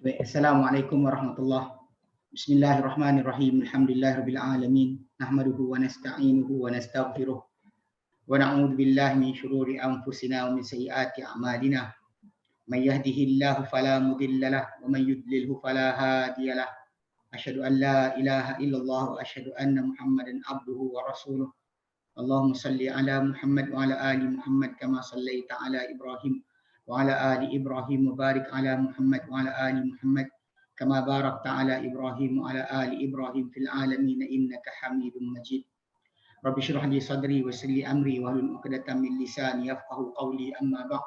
Baik, Assalamualaikum warahmatullahi. Bismillahirrahmanirrahim. Alhamdulillahirabbil alamin. Nahmaduhu wa nasta'inuhu wa nastaghfiruh. Wa na'udzu billahi min shururi anfusina wa min sayyiati a'malina. May yahdihillahu fala mudilla lahu wa may yudlilhu fala hadiya lahu. Asyhadu an la ilaha illallah wa asyhadu anna Muhammadan abduhu wa rasuluh. Allahumma salli ala Muhammad wa ala ali Muhammad kama sallaita ala Ibrahim wa ala ali Ibrahim wa barik ala Muhammad wa ala ali Muhammad kama barakta ala Ibrahim wa ala ali Ibrahim fil alamin innaka Hamidum Majid. Rabbi shrah li sadri wa yassir li amri wa hlul 'uqdatam min lisani yafqahu qawli amma ba'd.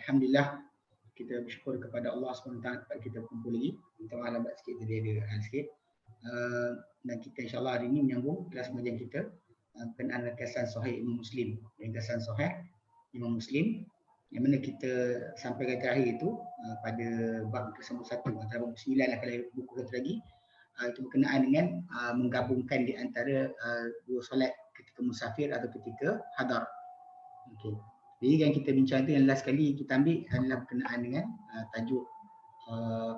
Alhamdulillah, kita bersyukur kepada Allah SWT tempat kita kumpul lagi. Minta maaf lambat sikit tadi ada sikit. Dan kita insya-Allah hari ini menyambung kelas pengajian kita berkenaan ringkasan Sahih Imam Muslim. Ringkasan Sahih Imam Muslim yang mana kita sampai ke terakhir itu pada bab ke-1 antara bab 9 lah kalau buku kita lagi. Itu berkenaan dengan menggabungkan di antara dua solat ketika musafir atau ketika hadar. Okey. Jadi yang kita bincang itu yang last kali kita ambil adalah berkenaan dengan tajuk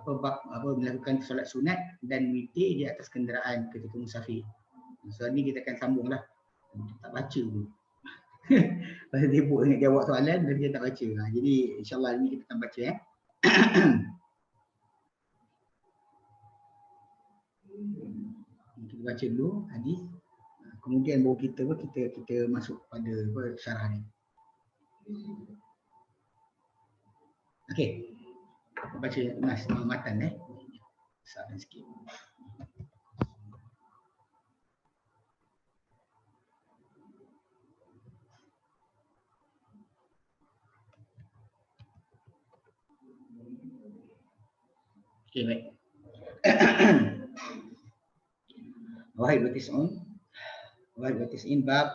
bab melakukan solat sunat dan witir di atas kenderaan ketika musafir. So ni kita akan sambunglah. Tak baca pun. Pasal sibuk nak jawab soalan dan dia tak baca. Jadi insya-Allah ini kita akan baca . Kita baca dulu hadis. Kemudian baru kita masuk pada syarah ni. Okey. Kita baca matan besarkan sikit. Okey, baik. Wahid batis'in bab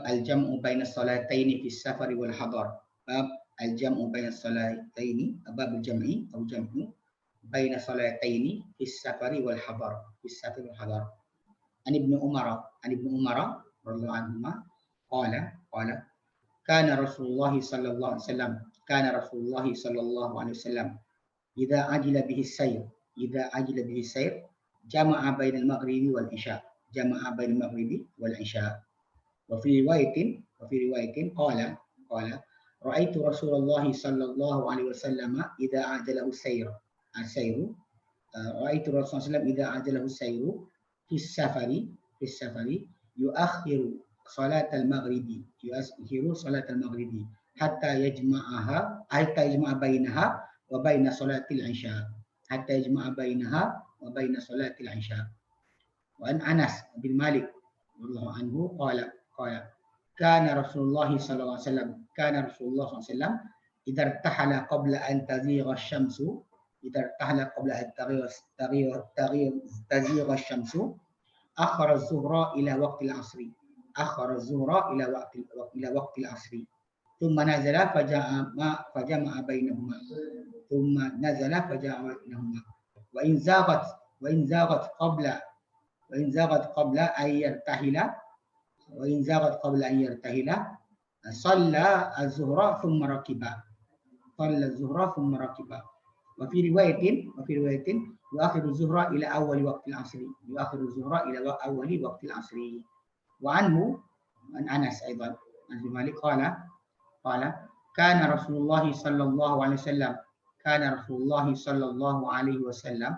al-jam'u baina salataini fi safari wal hadar. Bab al-jam'u baina salataini, bab al-jam'i atau jam'u baina salataini fi safari wal hadar. Fi safari wal hadar. An Ibnu Umar radhiyallahu anhu qala kana Rasulullah sallallahu alaihi wasallam idza ajila bihi sayr jama'a bainal maghribi wal isya wa fi riwayatin qala ra'aitu Rasulullah sallallahu alaihi wasallam idza ajalahu sayru ra'aitu Rasulullah idza ajalahu sayru fi safari yuakhiru salat al-maghribi hatta yajma'a bainaha wa baina salatil isya wa an Anas bin Malik radhiyallahu anhu qala kana Rasulullah sallallahu alaihi wasallam idza irtahala qabla an tazigha asy-syamsu akhara az-zuhra ila waqti al-'asri thumma nazala fajama'a bainahuma wa in zaghat qabla an yartahila shalla az-zuhra thumma rakiba wa fi riwayatin yuakhiru az-zuhra ila awwali waqti al-'asri wa anhu an Anas aidan an Malik qala kana Rasulullah sallallahu alaihi wasallam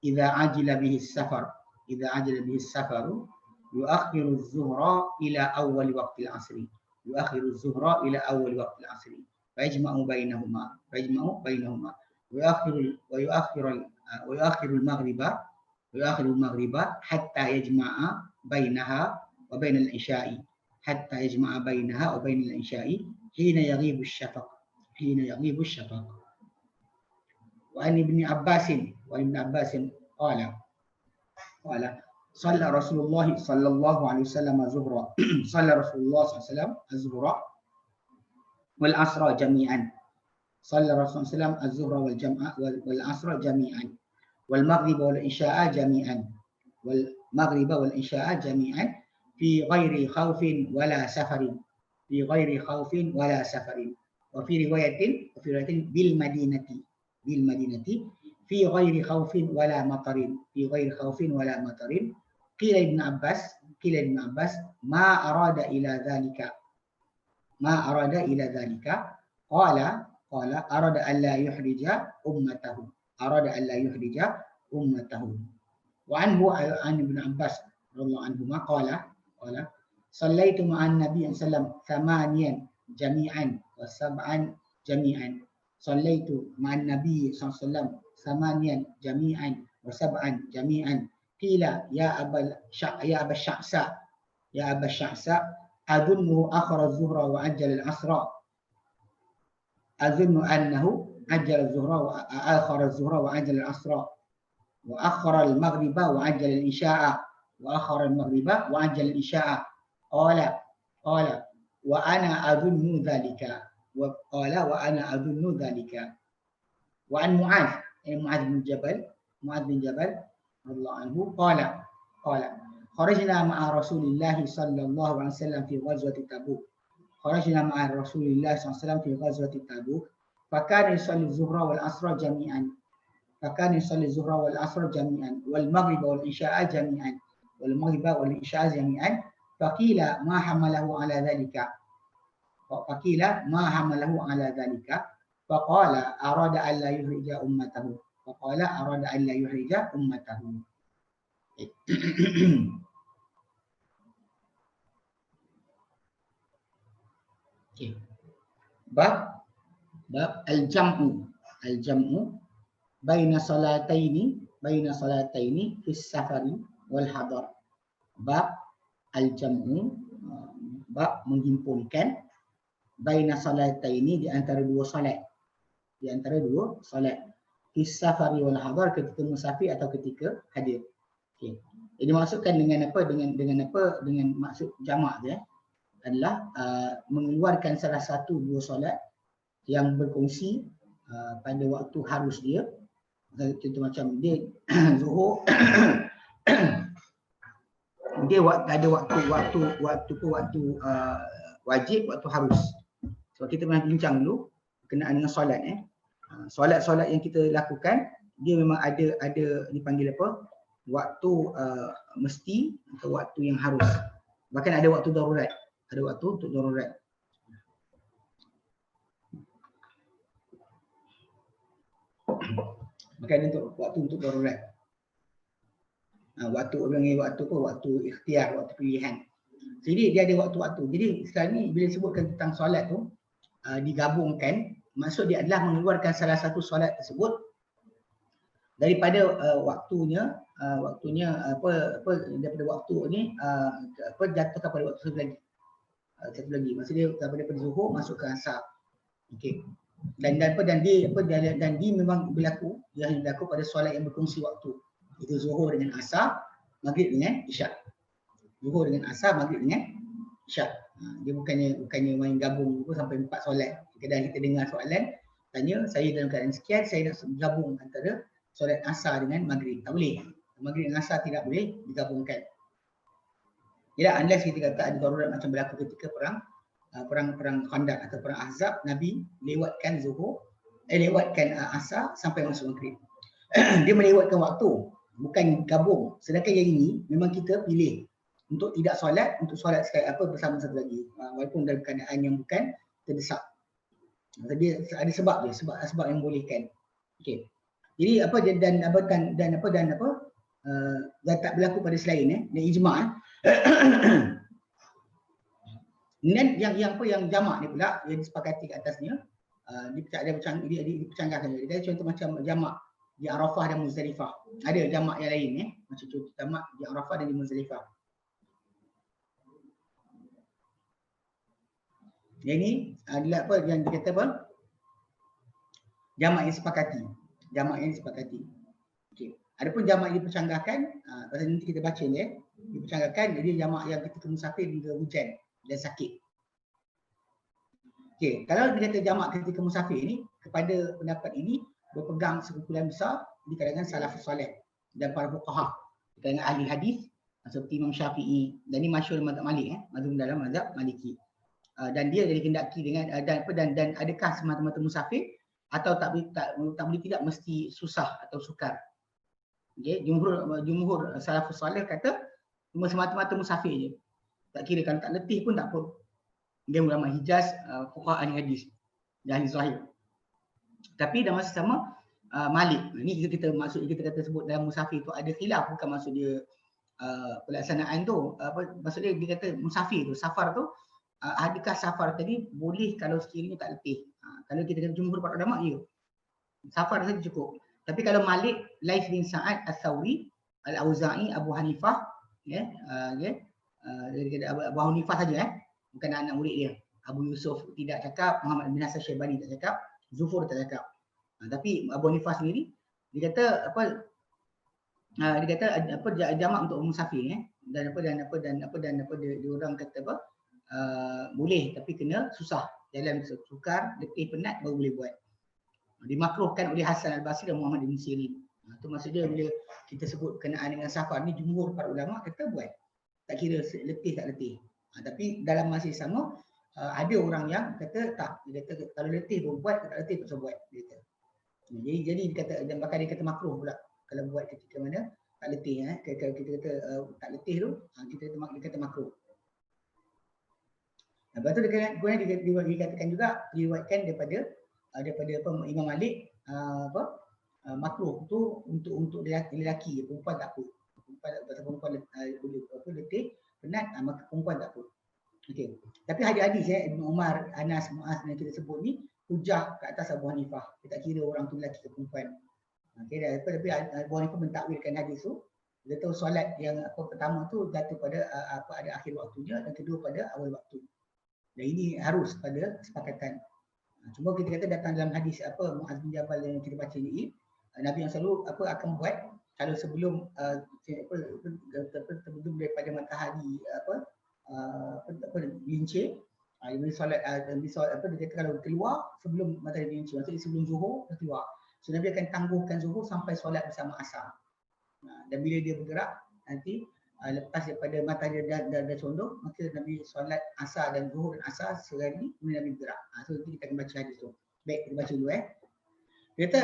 idza ajila bihi as-safar yuakhiru az-zuhra ila awwali waqti al-'asri fayajma'u bainahuma wa yuakhiru al-maghriba hatta yajma'a bainaha wa bain al-isya'i hina yaghibu ash-shafaq wa an ibn Abbas qala صلى رسول الله صلى الله عليه وسلم الظهر والعصر جميعا صلى رسول الله صلى الله عليه وسلم الظهر والعصر جميعا والمغرب والعشاء جميعا في غير خوف ولا سفر وفي رواية بالمدينة bil Madinati fi ghairi khaufin wala matarin, fi ghairi khaufin wala matarin. Qila Ibn Abbas ma arada ila dhalika, ma arada ila dhalika, qala arada an la yuhrija ummatahu, arada an la yuhrija ummatahu. Wa anhu an Ibn Abbas radhiyallahu anhuma qala صليت مع النبي صلى الله عليه وسلم ثمانيا جميعا وسبعا جميعا. صليت مع النبي صلى الله عليه وسلم ثمانيا جميعا وسبعا جميعا. قيل يا أبا الشعثاء أظنه أخر الظهر وعجل العصر، أظن أنه عجل الظهر وآخر الظهر وعجل العصر وأخر المغرب وعجل العشاء وأخر المغرب وعجل العشاء. قال وأنا أظن ذلك، وقال وأنا أظن ذلك. وعن معاذ بن جبل رضي الله عنه قال خرجنا مع رسول الله صلى الله عليه وسلم في غزوة تبوك، خرجنا مع رسول الله صلى الله عليه وسلم في غزوة تبوك فكان يصلي الظهر والعصر جميعا، والمغرب والعشاء جميعا، فقيل ما حمله على ذلك، فقال أراد أن لا يحرج أمته، Bab al-jam'u baina salataini fi safari wal hadar. Bab al-jam'u, bab menghimpunkan baina salataini, di antara dua solat, fi safari wal hadar, ketika musafir atau ketika hadir. Okey. Ini dimaksudkan dengan apa? Dengan maksud jamak dia adalah mengeluarkan salah satu dua solat yang berkongsi pada waktu harus dia. Contoh macam dia Zuhur dia ada waktu wajib, waktu harus. So kita pernah bincang dulu berkenaan dengan solat solat yang kita lakukan, dia memang ada dipanggil apa? Waktu mesti atau waktu yang harus. Bahkan ada waktu darurat. Ada waktu untuk darurat. Bahkan waktu untuk darurat. Waktu ikhtiar, waktu pilihan. Jadi dia ada waktu-waktu. Jadi sekarang ni bila sebutkan tentang solat tu digabungkan, maksud dia adalah mengeluarkan salah satu solat tersebut daripada waktunya daripada waktu ni jatuh kepada waktu satu lagi. Maksud dia daripada Zuhur masuk ke Asar. Okey. Dan dia memang berlaku pada solat yang berkongsi waktu. Itu Zuhur dengan Asar, Maghrib dengan Isyak. Zuhur dengan Asar, Maghrib dengan Isyak. Dia bukannya main gabung sampai 4 solat. Kadang kita dengar soalan tanya, saya dalam keadaan sekian, saya nak gabung antara solat Asar dengan Maghrib. Tak boleh. Maghrib dengan Asar tidak boleh digabungkan. Ya, unless kita kata ada darurat macam berlaku ketika perang Khandaq atau perang Ahzab, Nabi lewatkan Asar sampai masuk Maghrib. Dia melewatkan waktu, bukan gabung. Sedangkan yang ini memang kita pilih untuk tidak solat, untuk solat sekali bersama satu lagi, walaupun dalam keadaan yang bukan terdesak. Dia ada sebab dia, sebab yang bolehkan. Okey. Jadi dan tak berlaku pada selain dan ijma'. Dan yang jamak ni pula yang disepakati ke atasnya, dipercanggahkan. Jadi contoh macam jamak di Arafah dan Muzdalifah. Ada jamak yang lain macam contoh jamak di Arafah dan di Muzdalifah. Yang ini adalah yang dikata jamak yang disepakati. Okey. Adapun jamak yang dipercanggahkan, pasal nanti kita baca ni dipercanggahkan, jadi jamak yang ketika musafir hingga hujan dan sakit. Okey, kalau kita kata jamak ketika musafir ni, kepada pendapat ini berpegang sekumpulan besar di kalangan salafus saleh dan para fuqaha, di kalangan ahli hadis seperti Imam Syafi'i, dan ini masyhur mazhab Malik, mazhab dalam mazhab Maliki. Dan dia dikendaki dengan dan adakah semata-mata musafir atau tak boleh tidak mesti susah atau sukar. Okay. Jumhur salafus salih kata cuma semata-mata musafir je. Tak kira kalau tak letih pun tak apa. Dia ulama Hijaz, fuqaha ahli hadis dan ahli zahir. Tapi dalam masa sama Malik. Ini kita maksud kita kata sebut dalam musafir tu ada khilaf, bukan maksud dia pelaksanaan tu. Maksud dia kata musafir tu, safar tu, adakah safar tadi boleh kalau sekiranya tak letih. Kalau kita kata jumhur para ulama ya. Safar saja cukup. Tapi kalau Malik, Laits bin Sa'ad Ats-Tsauri, Al-Auza'i, Abu Hanifah, ya, Abu Hanifah saja, bukan anak murid dia. Abu Yusuf tidak cakap, Muhammad bin Hasan Syaibani tak cakap, Zufur tak cakap. Tapi Abu Hanifah sendiri dia kata jamak untuk musafir, dan dia orang kata boleh tapi kena susah, jalan sukar, letih, penat baru boleh buat. Dimakruhkan oleh Hasan Al-Basri dan Muhammad bin Sirin. Itu maksudnya bila kita sebut kenaan dengan safar ni, jumhur para ulama kata buat. Tak kira letih tak letih. Tapi dalam masa sama ada orang yang kata tak. Dia kata kalau letih pun buat, tak letih tak usah buat. Dia kata. Jadi dia kata, dan bahkan dia kata makruh pula kalau buat ketika mana tak letih. Kalau kita kata tak letih tu, dia kata makruh. Lepas tu dikatakan juga, diriwayatkan daripada Imam Malik, makruh tu untuk lelaki, perempuan tak apa. Perempuan letih, penat, maka perempuan tak apa. Okey. Tapi hadis-hadis Ibn Umar, Anas, Muaz yang kita sebut ni hujah ke atas Abu Hanifah. Dia tak kira orang tu lelaki ke perempuan. Okey, tapi Abu Hanifah mentakwilkan hadis tu. Dia tahu solat yang pertama tu jatuh pada ada akhir waktunya, dan kedua pada awal waktu. Dan ini harus pada kesepakatan. Cuma kita kata datang dalam hadis Muaz bin Jabal yang kita baca ni, Nabi yang selalu akan buat kalau sebelum terbit daripada matahari gelincir, dia solat dia kata kalau keluar sebelum matahari gelincir, maksudnya sebelum zuhur dia keluar. So Nabi akan tangguhkan zuhur sampai solat bersama asar. Dan bila dia bergerak nanti lepas daripada matahari dah condong, maka Nabi solat asar dan zuhur dan asar sekali, kemudian Nabi bergerak. So kita akan baca hadis tu. Baik, kita baca dulu Dia kata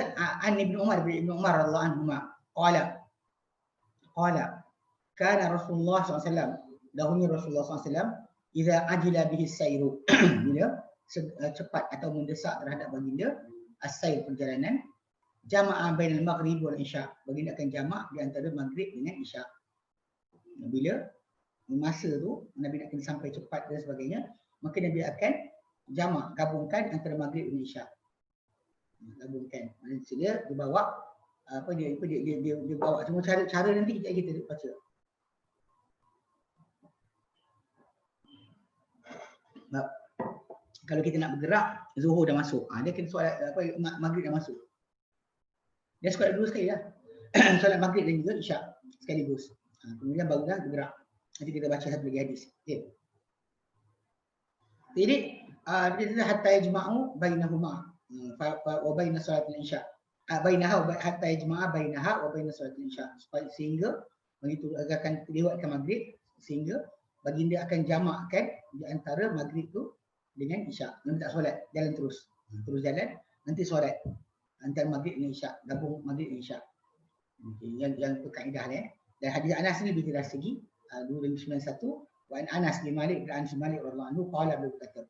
Ibn Umar radhiyallahu anhu qala kana Rasulullah SAW, dahulunya Rasulullah SAW, idza ajila bihi sairu, bila cepat atau mendesak terhadap baginda as-sair, perjalanan, jama'a bainal maghrib wal isya, baginda akan jamak di antara maghrib dengan isya. Bila masa tu Nabi nak kena sampai cepat dan sebagainya, maka Nabi akan jamak, gabungkan antara maghrib dan isya. Gabungkan. Maksudnya dia bawa dia bawa semua cara nanti kita baca. Kalau kita nak bergerak, zuhur dah masuk. Dia kena solat maghrib dah masuk. Dia solat dulu sekali lah. Solat maghrib dan juga isya sekaligus. Kemudian barulah bergerak. Nanti kita baca satu lagi hadis. Okay. Jadi dia kata hatta yajma'u bainahuma wa baina salatil isya. Bainaha hatta yajma'a bainaha wa baina salatil isya. Sehingga begitu akan lewatkan maghrib, sehingga baginda akan jamakkan di antara maghrib tu dengan isya. Nanti tak solat, jalan terus. Terus jalan, nanti solat antara maghrib dengan isya, gabung maghrib dengan isya. Okay. Yang tu kaedah Dan hadis Anas ni lebih jelas lagi. 291 wa Anas bin Malik radhiyallahu anhu qala, beliau berkata,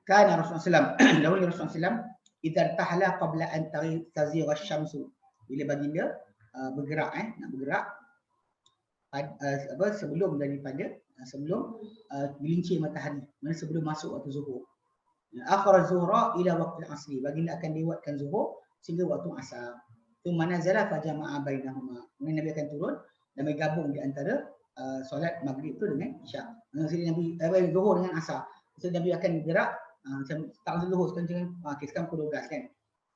kana Rasulullah SAW, dahulu Rasulullah SAW, idza tahala qabla an tazigha asy-syamsu, bila baginda bergerak nak bergerak sebelum gelincir matahari, sebelum masuk waktu zuhur. Akhara zuhra ila waqti al-asri, baginda akan lewatkan zuhur sehingga waktu asar. Thumma nazala fa jama'a bainahuma, kemudian Nabi akan turun dan bergabung di antara solat maghrib tu dengan isya. Maksudnya Nabi zuhur dengan asar. Maksudnya Nabi akan bergerak macam tak masuk zuhur sekarang pukul 12 kan.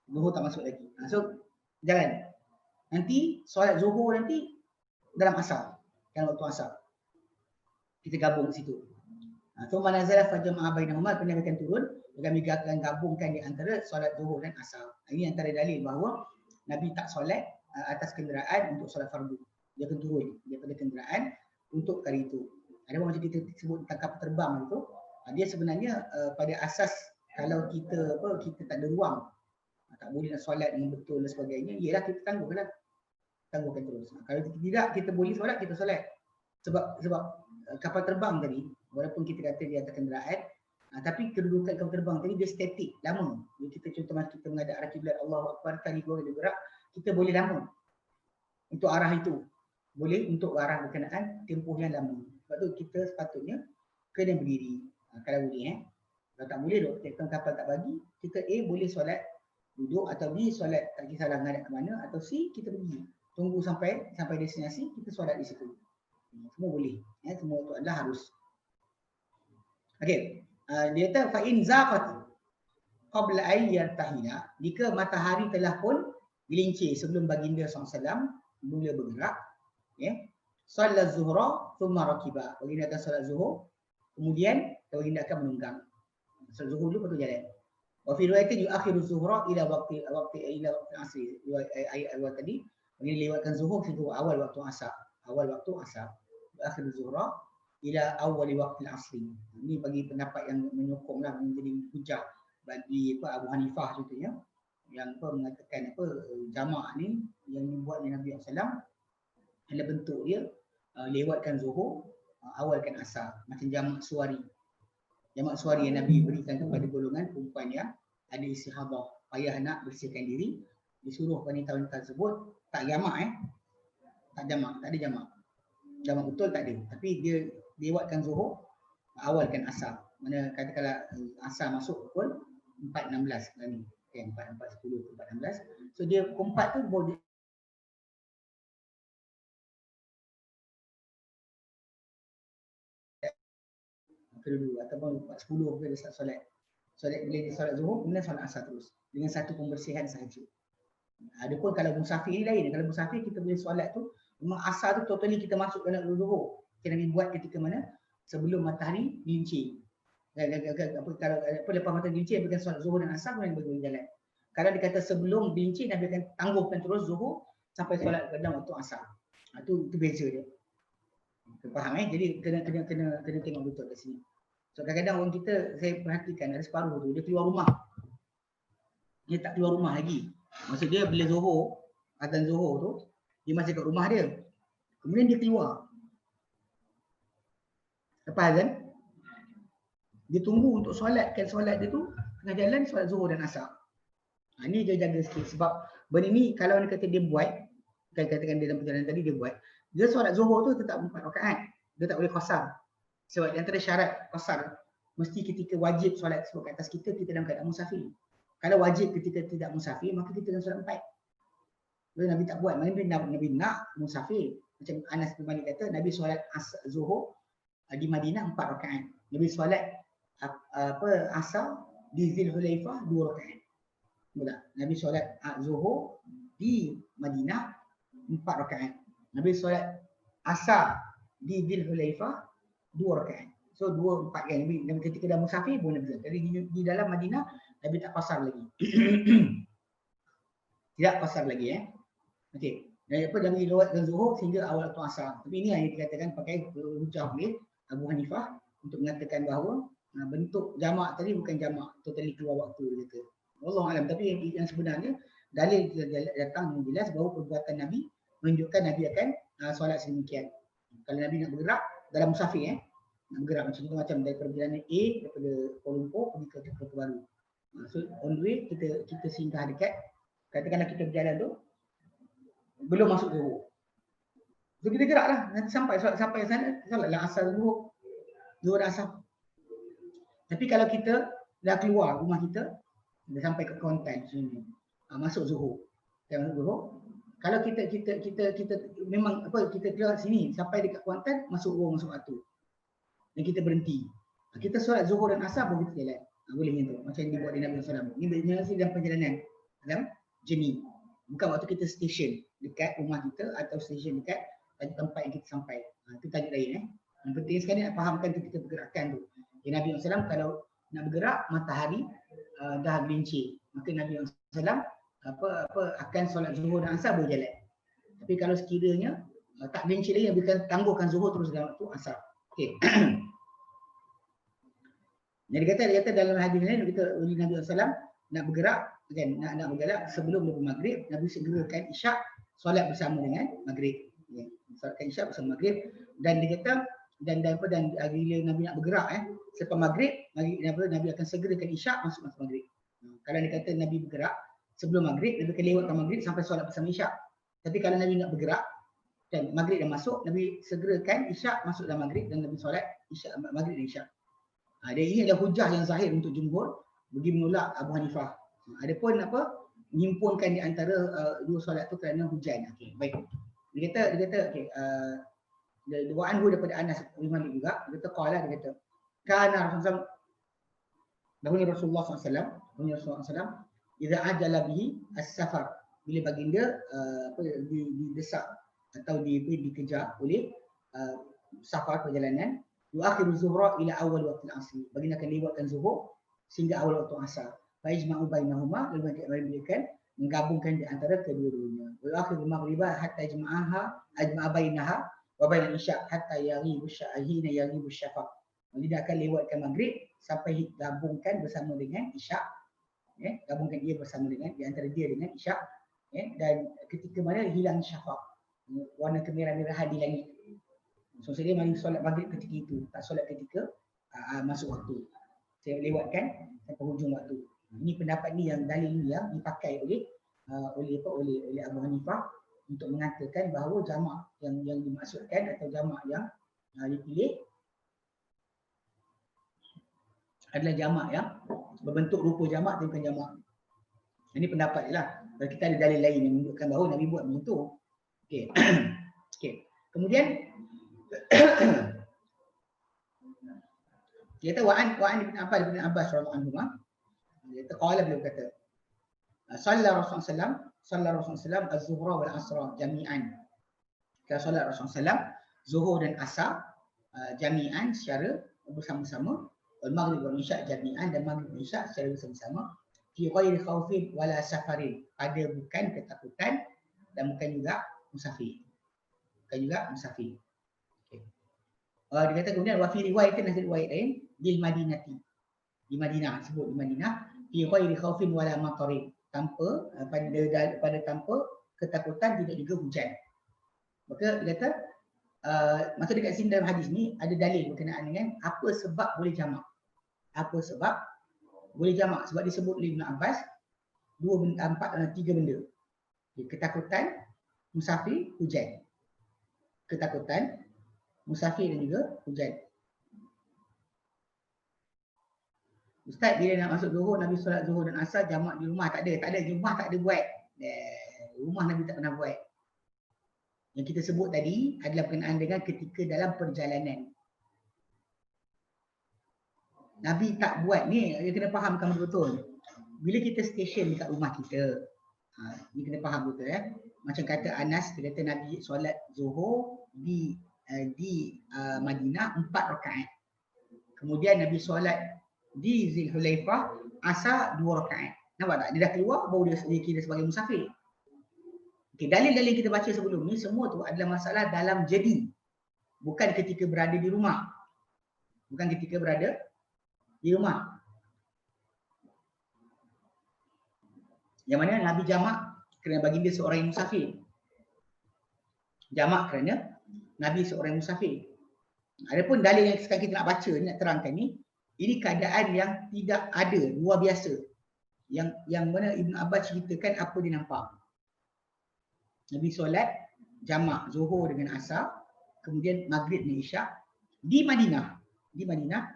Zuhur tak masuk lagi. So jalan. Nanti solat zuhur nanti dalam asar. Kan waktu asar. Kita gabung di situ. Thumma nazala fa jama'a bainahuma, kemudian Nabi akan turun dan Nabi akan gabungkan di antara solat zuhur dan asar. Ini antara dalil bahawa Nabi tak solat atas kenderaan untuk solat fardu. Dia akan turun daripada kenderaan untuk kali itu. Ada macam kita sebut tentang kapal terbang itu, dia sebenarnya pada asas kalau kita kita tak ada ruang, tak boleh nak solat dengan betul dan sebagainya, ialah kita tangguhkan terus. Kalau tidak kita boleh solat, kita solat. Sebab kapal terbang tadi, walaupun kita kata dia atas kenderaan, tapi kedudukan kapal terbang tadi dia statik, lama. Jadi kita contoh masa kita menghadap arah kiblat, Allahu Akbar, kali keluar dia bergerak, kita boleh lama untuk arah itu. Boleh untuk arah berkenaan tempoh yang lama. Sebab tu kita sepatutnya kena berdiri. Kalau boleh kalau tak boleh duk, kapal tak bagi, kita boleh solat duduk, atau B solat tak kisahlah menghadap ke mana, atau C kita pergi. Tunggu sampai destinasi, kita solat di situ. Semua boleh. Semua itu adalah harus. Okey. Dia kata fa in zafat qabla ay yartahila, jika matahari telah pun gelincir sebelum baginda SAW mula bergerak, solat zuhra thumma rakiba, baginda akan solat zuhur, kemudian baginda akan menunggang. Solat zuhur dulu betul jalan. Wa fi riwayatin yuakhiru zuhra ila waqti asri. Ayat tadi baginda lewatkan zuhur hingga awal waktu asar. Yuakhiru zuhra ila awal waqti asri. Ini bagi pendapat yang menyokonglah menjadi hujah bagi Abu Hanifah contohnya, yang mengatakan jamak ni yang dibuat oleh Nabi SAW adalah bentuk dia lewatkan zuhur, awalkan asar, macam jamak suari yang Nabi berikan kepada golongan perempuan yang ada istihadah, payah nak bersihkan diri, disuruh wanita-wanita tersebut tak jamak tak ada jamak betul tak ada, tapi dia lewatkan zuhur, awalkan asar. Mana katakanlah asar masuk pukul 4.16 ni. 4.10 ke 4.16. So dia pukul 4 tu boleh dulu, ataupun 4.10 ke dia solat bila dia solat zuhur, kemudian solat asar terus dengan satu pembersihan sahaja. Adapun kalau musafir ni lain. Kalau musafir kita boleh solat tu memang asar tu totally kita masuk dalam zuhur. Kita Nabi buat ketika mana? Sebelum matahari gelincir. Kalau lepas matahari gelincir Nabi akan solat zuhur dan asar, kemudian bagi jalan. Kalau dia kata sebelum gelincir, Nabi akan tangguhkan terus zuhur sampai solat dalam waktu asar. Itu beza dia. Faham Jadi kena tengok betul kat sini. So kadang-kadang orang kita, saya perhatikan ada separuh tu dia keluar rumah. Dia tak keluar rumah lagi. Maksud dia bila zuhur, azan zuhur tu, dia masih kat rumah dia. Kemudian dia keluar. Lepas azan, dia tunggu untuk solatkan solat dia tu, tengah jalan solat zuhur dan asar. Ini dia jaga sikit sebab benda ni kalau dia kata dia buat, katakan dia dalam perjalanan tadi dia buat, dia solat zuhur tu tetap 4 rakaat. Dia tak boleh qasar. Sebab di antara syarat qasar, mesti ketika wajib solat tersebut kat atas kita dalam keadaan musafir. Kalau wajib ketika tidak musafir, maka kita dalam solat 4. Jadi Nabi tak buat, Nabi nak musafir. Macam Anas bin Malik kata, Nabi solat zuhur di Madinah 4 rakaat. Nabi solat asar di Zulhulaifah 2 rakaat. Betul? Nabi solat zuhur di Madinah 4 rakaat. Nabi solat asar di Zulhulaifah 2 rakaat. So 2 4 kan. Nabi ketika dah musafir pun Nabi. Jadi di dalam Madinah Nabi tak qasar lagi. Tidak qasar lagi Okey. Dan Nabi lewatkan zuhur sehingga awal waktu asar. Tapi ini yang dikatakan pakai hujah oleh Abu Hanifah untuk mengatakan bahawa bentuk jamak tadi bukan jamak totally keluar waktu gitu. Wallahu alam. Tapi yang sebenarnya dalil datang menjelas bahawa perbuatan Nabi menunjukkan Nabi akan solat sedemikian. Kalau Nabi nak bergerak dalam musafir nak bergerak macam dari perjalanan A daripada Kuala Lumpur pergi ke Kota Baru. So on the way kita singgah dekat, katakanlah kita berjalan tu belum masuk zuhur. So kita geraklah nanti sampai sana solatlah asar zuhur asar. Tapi kalau kita dah keluar rumah kita, dah sampai ke Kuantan sini, masuk zuhur. Kalau kita memang kita keluar sini sampai dekat Kuantan, masuk waktu. Dan kita berhenti. Kita solat zuhur dan asar baru kita jalan. Boleh macam tu. Macam yang dibuat di Nabi SAW. Ini berjaya dalam perjalanan. Dalam journey. Bukan waktu kita station dekat rumah kita atau station dekat tempat yang kita sampai. Itu tajuk lain. Yang penting sekali nak fahamkan kita pergerakan tu. Di Nabi SAW kalau nak bergerak, matahari dah gelincir. Maka Nabi SAW akan solat zuhur dan asar boleh jalan. Tapi kalau sekiranya tak gelincir lagi, Nabi akan tangguhkan zuhur terus dalam waktu asar. Okey. Dia kata dalam hadis lain Nabi SAW nak bergerak kan, nak bergerak sebelum maghrib, Nabi segerakan isyak, solat bersama dengan maghrib. Ya, solatkan isyak bersama maghrib, dan dia kata dan bila Nabi nak bergerak selepas maghrib, Nabi akan segerakan isyak masuk maghrib. Kalau dia kata Nabi bergerak sebelum maghrib, Nabi akan lewatkan maghrib sampai solat bersama isyak. Tapi kalau Nabi nak bergerak dan maghrib dah masuk, Nabi segerakan isyak masuk dalam maghrib dan Nabi solat isyak, maghrib dan isyak. Dia ini adalah hujah yang zahir untuk jumhur bagi menolak Abu Hanifah. Adapun menyimpunkan di antara dua solat tu kerana hujan. Okey, baik. Dia kata okey, wa anhu daripada Anas bin Malik juga, dia kata qala, dia kata kana Rasulullah SAW idza ajala bihi as-safar, bila baginda didesak atau dikejar oleh safar, perjalanan, yuakhiru zuhra ila awal waktu al-asr, baginda akan lewatkan zuhur sehingga awal waktu asar. Fa ijma'u bainahuma, lalu mereka menggabungkan di antara kedua-duanya. Wa yuakhiru maghriba hatta ajma'a bainaha wa bain al-isya hatta yaghibu syahina yaghibu syafaq. Dia akan lewatkan maghrib sampai gabungkan bersama dengan isyak, gabungkan dia bersama dengan di antara dia dengan isyak, dan ketika mana hilang syafaq, warna kemerah-merahan di langit. So saya mari solat maghrib ketika itu, tak solat ketika masuk waktu. Saya lewatkan sampai hujung waktu. Ini pendapat ni yang dalil ni yang dipakai oleh Abu Hanifah untuk mengatakan bahawa jamak yang dimaksudkan atau jamak yang dipilih adalah jamak yang berbentuk rupa jamak, bukan jamak. Ini pendapat dia lah. Kita ada dalil lain yang menunjukkan bahawa Nabi buat begitu. Okey. Okey. Kemudian dia kata wa'an bin Abbas radhiyallahu anhu. Dia kata qala, beliau kata Sallallahu Rasulullah SAW az-zuhra wal asra jami'an. Kalau solat Rasulullah SAW zuhur dan asar jami'an secara bersama-sama, wal maghrib wal isya jami'an, dan maghrib dan isya secara bersama-sama, fi ghairi khaufin wala safarin, ada bukan ketakutan dan bukan juga musafir. Bukan juga musafir. Okay. Dia kata kemudian wa fi riwayatin, ada riwayat lain, bil Madinati, di Madinah, sebut di Madinah, fi ghairi khaufin wala matarin, tanpa pada tanpa ketakutan, tidak juga hujan. Maka dia kata maka dekat sini dalam hadis ni ada dalil berkenaan dengan apa sebab boleh jamak. Apa sebab boleh jamak? Sebab disebut oleh Ibn Abbas tiga benda. Ketakutan, musafir, hujan. Ketakutan, musafir dan juga hujan. Ustaz, bila nak masuk zuhur, Nabi solat zuhur dan asar jamak di rumah? Tak ada. Di rumah tak ada buat. Rumah Nabi tak pernah buat. Yang kita sebut tadi adalah berkenaan dengan ketika dalam perjalanan. Nabi tak buat ni, dia kena fahamkan betul. Bila kita stesen dekat rumah kita, ni kena faham betul ya. Macam kata Anas, dia kata Nabi solat zuhur di Madinah 4 rakaat. Kemudian Nabi solat di Zulhulaifah asar 2 rakaat. Nampak tak? Dia dah keluar baru dia kira sebagai musafir. Okay, dalil-dalil kita baca sebelum ni semua tu adalah masalah dalam jadi, bukan ketika berada di rumah. Bukan ketika berada di rumah. Yang mana Nabi jamak kerana baginda seorang yang musafir. Jamak kerana Nabi seorang yang musafir. Adapun dalil yang sekarang kita nak baca, nak terangkan ni, ini keadaan yang tidak ada, luar biasa. Yang mana Ibn Abbas ceritakan apa dia nampak. Nabi solat jamak zuhur dengan asar, kemudian maghrib dan isyak di Madinah. Di Madinah,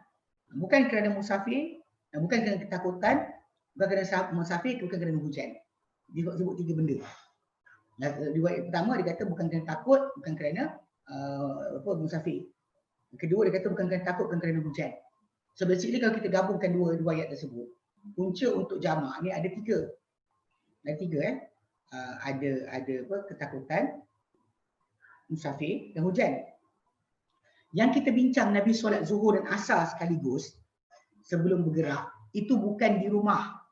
bukan kerana musafir, bukan kerana ketakutan, bukan kerana musafir, bukan kerana hujan. Dia sebut 3 benda. Riwayat pertama dia kata bukan kerana takut, bukan kerana musafir. Kedua dia kata bukan kerana takut, bukan kerana hujan. So basically kalau kita gabungkan dua riwayat tersebut, punca untuk jamak ni ada 3. Ada 3 ada ketakutan, musafir dan hujan. Yang kita bincang Nabi solat zuhur dan asar sekaligus sebelum bergerak, itu bukan di rumah.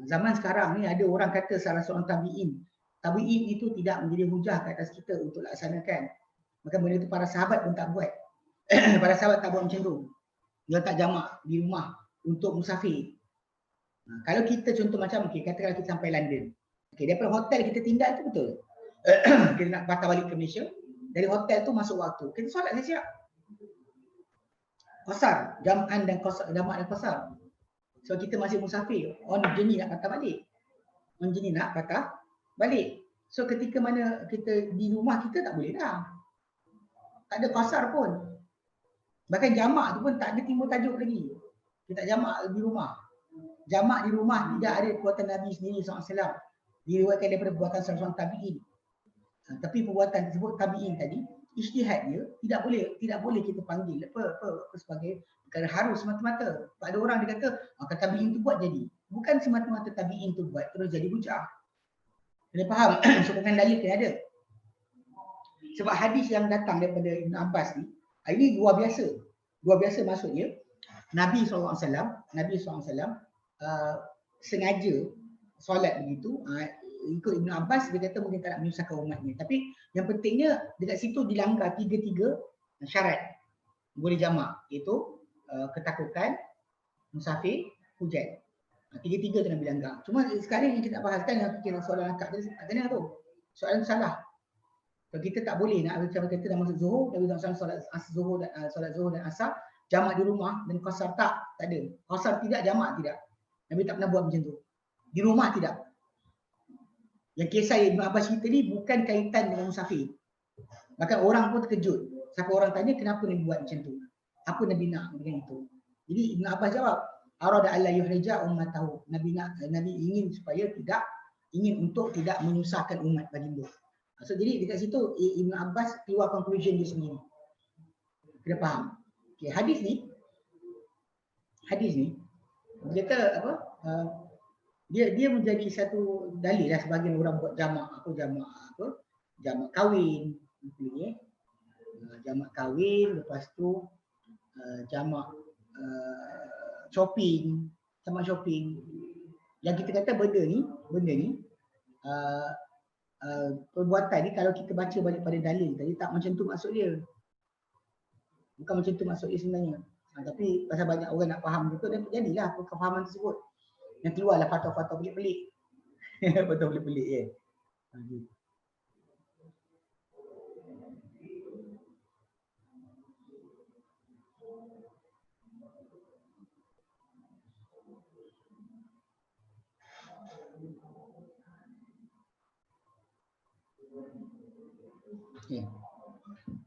Zaman sekarang ni ada orang kata salah seorang tabi'in itu tidak menjadi hujah ke atas kita untuk laksanakan. Maka benda itu para sahabat pun tak buat. Para sahabat tak buat macam tu. Dia tak jamak di rumah untuk musafir. Kalau kita contoh macam katakanlah kita sampai London. Daripada hotel kita tinggal tu betul. Kita nak patah balik ke Malaysia. Dari hotel tu masuk waktu. Kita solat siap-siap. Qasar, jam'an dan qasar, jamak dan qasar. So kita masih musafir, on journey nak patah balik. So ketika mana kita di rumah kita tak boleh dah. Tak ada qasar pun. Bahkan jamak tu pun tak ada timbul tajuk lagi. Kita jamak di rumah. Jamak di rumah tidak ada perbuatan Nabi sendiri SAW. Diriwayatkan daripada perbuatan seorang tabi'in. Tapi perbuatan tersebut tabi'in tadi, ijtihad dia tidak boleh kita panggil apa sebagai perkara harus semata-mata. Ada orang dia kata, kalau tabi'in tu buat jadi. Bukan semata-mata tabi'in tu buat terus jadi hujah. Kena faham, sokongan dalil kena ada. Sebab hadis yang datang daripada Ibn Abbas ni, ini luar biasa. Luar biasa maksudnya, Nabi SAW sengaja solat begitu, ikut Ibn Abbas dia kata mungkin tak nak menyusahkan umatnya. Tapi yang pentingnya dekat situ dilanggar tiga syarat boleh jamak, iaitu ketakutan, musafir, hujan. Tiga-tiga tu Nabi langgar. Cuma sekarang yang kita bahaskan yang kira soalan akak tadi tak kena tu. Soalan salah. Kalau kita tak boleh nak macam kata dah masuk Zuhur, Nabi SAW solat Zuhur dan Asar jamak di rumah dan qasar tak ada. Qasar tidak, jamak tidak. Nabi tak pernah buat macam tu. Di rumah tidak. Yang kisah Ibn Abbas cerita ni bukan kaitan dengan musafir. Bahkan orang pun terkejut. Siapa orang tanya kenapa Nabi buat macam tu? Apa Nabi nak dengan itu? Jadi Ibn Abbas jawab, arada alla yuhrija ummatahu. Nabi ingin supaya untuk tidak menyusahkan umat baginda. So jadi dekat situ Ibn Abbas keluar conclusion dia sendiri. Kita faham. Okay, hadis ni dia kata apa? Dia menjadi satu dalil lah sebagian orang buat jamak kahwin, jamak kahwin, lepas tu jamak shopping. Yang kita kata benda ni perbuatan ni kalau kita baca balik pada dalil tadi tak macam tu maksud dia. Bukan macam tu maksud dia sebenarnya. Tapi pasal banyak orang nak faham betul dan jadilah kefahaman tersebut. Yang keluarlah fatwa-fatwa pelik-pelik. Fatwa pelik-pelik ya. Okay.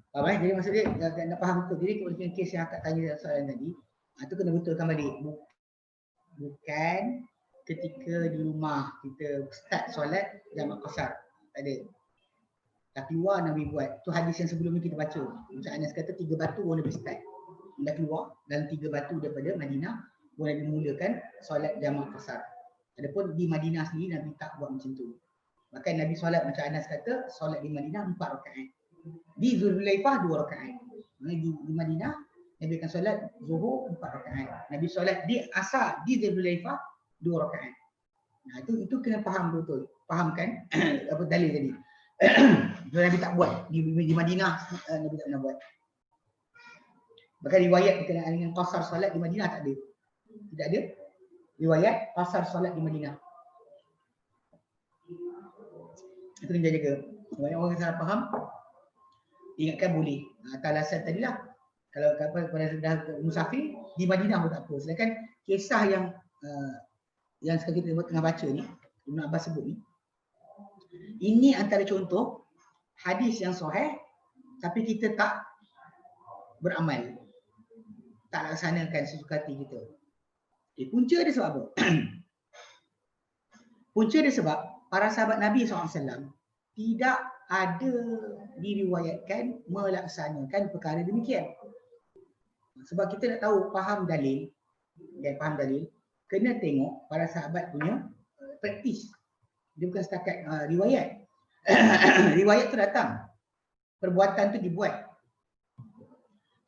Faham jadi maksud dia nak faham betul. Jadi kalau kes yang akak tanya soalan tadi, itu kena betulkan balik. Bukan ketika di rumah kita start solat jamak qasar. Tak ada. Dah keluar Nabi buat. Tu hadis yang sebelum ni kita baca. Macam Anas kata 3 batu baru Nabi start. Dah keluar dalam 3 batu daripada Madinah baru Nabi mulakan solat jamak qasar. Adapun di Madinah sendiri Nabi tak buat macam tu. Bahkan Nabi solat macam Anas kata solat di Madinah 4 rakaat. Di Zulhulaifah 2 rakaat. Di Madinah Nabi akan solat Zuhur 4 rakaat. Nabi solat di Asar di Zulhulaifah 2 rakaat. Nah itu kena faham betul. Faham kan apa dalil tadi. Nabi tak buat di Madinah, Nabi tak pernah buat. Bahkan riwayat berkenaan dengan qasar solat di Madinah tak ada. Tidak ada riwayat qasar solat di Madinah. Itu kena jaga. Banyak orang salah faham. Ingatkan boleh. Atas alasan tadilah. Kalau pada dah musafir di Madinah pun tak apa. Sedangkan kisah yang sekarang kita tengah baca ni, Ibn Abbas sebut ni, ini antara contoh hadis yang sahih tapi kita tak beramal. Tak laksanakan sesuka hati kita. Punca dia sebab apa? Punca dia sebab para sahabat Nabi SAW tidak ada diriwayatkan melaksanakan perkara demikian. Sebab kita nak tahu faham dalil, kena tengok para sahabat punya praktis. Dia bukan setakat riwayat. Riwayat tu datang. Perbuatan tu dibuat.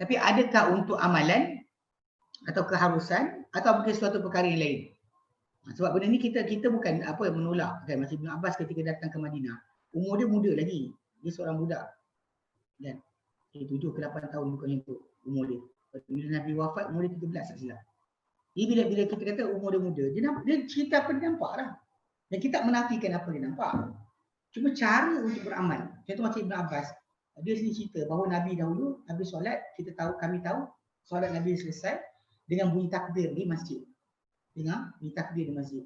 Tapi adakah untuk amalan atau keharusan atau mungkin suatu perkara yang lain? Sebab benda ni kita bukan apa yang menolak kan. Macam Ibn Abbas ketika datang ke Madinah, umur dia muda lagi. Dia seorang budak. Kan? 7 ke 8 tahun bukan itu umur dia. Bila Nabi wafat umur dia 13 tak silap. Jadi bila kita kata umur dia muda, dia cerita apa dia nampak lah. Dan kita tak menafikan apa dia nampak. Cuma cara untuk beramal. Contoh macam Ibn Abbas, dia sini cerita bahawa Nabi dahulu, Nabi solat, kami tahu solat Nabi selesai dengan bunyi takbir di masjid. Dengar bunyi takbir di masjid.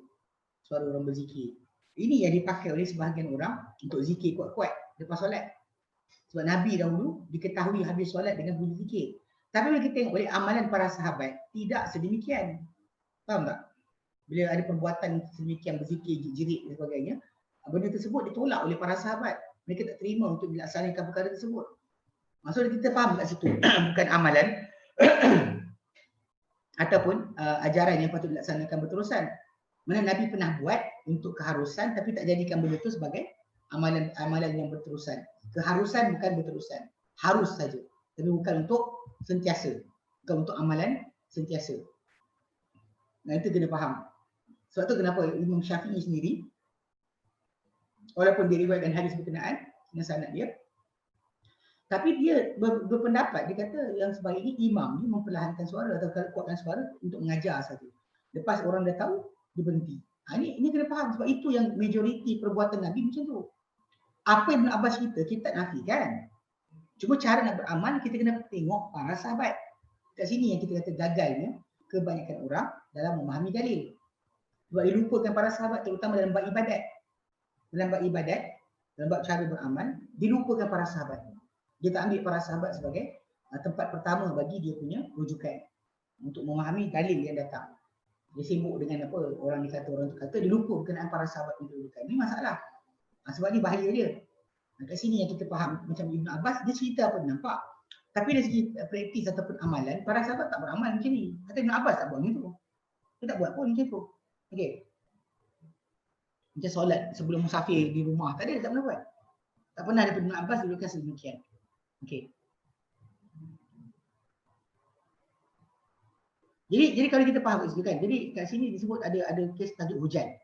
Suara orang berzikir. Ini yang dipakai oleh sebahagian orang untuk zikir kuat-kuat lepas solat. Sebab Nabi dahulu diketahui habis solat dengan bunyi zikir. Tapi bila kita tengok oleh amalan para sahabat, tidak sedemikian. Faham tak? Bila ada perbuatan sedemikian berzikir, jerit dan sebagainya, benda tersebut ditolak oleh para sahabat. Mereka tak terima untuk dilaksanakan perkara tersebut. Maksudnya kita faham kat situ. Bukan amalan ataupun ajaran yang patut dilaksanakan berterusan. Mana Nabi pernah buat untuk keharusan tapi tak jadikan benda itu sebagai amalan yang berterusan. Keharusan bukan berterusan. Harus saja. Tapi bukan untuk sentiasa. Bukan untuk amalan sentiasa. Nah itu kena faham. Sebab tu kenapa Imam Syafi'i sendiri, walaupun dia riwayatkan hadis berkenaan dengan sanad dia, tapi dia berpendapat, dia kata yang sebaiknya imam ni memperlahankan suara atau kuatkan suara untuk mengajar saja. Lepas orang dah tahu, dia berhenti. Ini kena faham sebab itu yang majoriti perbuatan Nabi macam tu. Apa yang Ibn Abbas kita tak nafikan. Cuma cara nak beramal kita kena tengok para sahabat. Kat sini yang kita kata gagalnya kebanyakan orang dalam memahami dalil. Sebab dilupakan para sahabat terutama dalam bab ibadat. Dalam bab ibadat, dalam bab cara beramal, dilupakan para sahabat. Dia tak ambil para sahabat sebagai tempat pertama bagi dia punya rujukan untuk memahami dalil yang datang. Dia sibuk dengan apa orang ni kata, orang tu kata, dia lupa berkenaan para sahabat yang rujukan. Ini masalah. Sebab ni bahaya dia. Kat sini yang kita faham macam Ibn Abbas, dia cerita apa dia nampak. Tapi dari segi praktis ataupun amalan, para sahabat tak beramal macam ni. Kata Ibn Abbas tak buat macam tu. Dia tak buat pun macam tu. Okey. Macam solat sebelum musafir di rumah. Tak ada, dia tak pernah buat. Tak pernah daripada Ibn Abbas diberikan sedemikian. Okey. Jadi kalau kita faham itu kan. Jadi kat sini disebut ada kes tajuk hujan.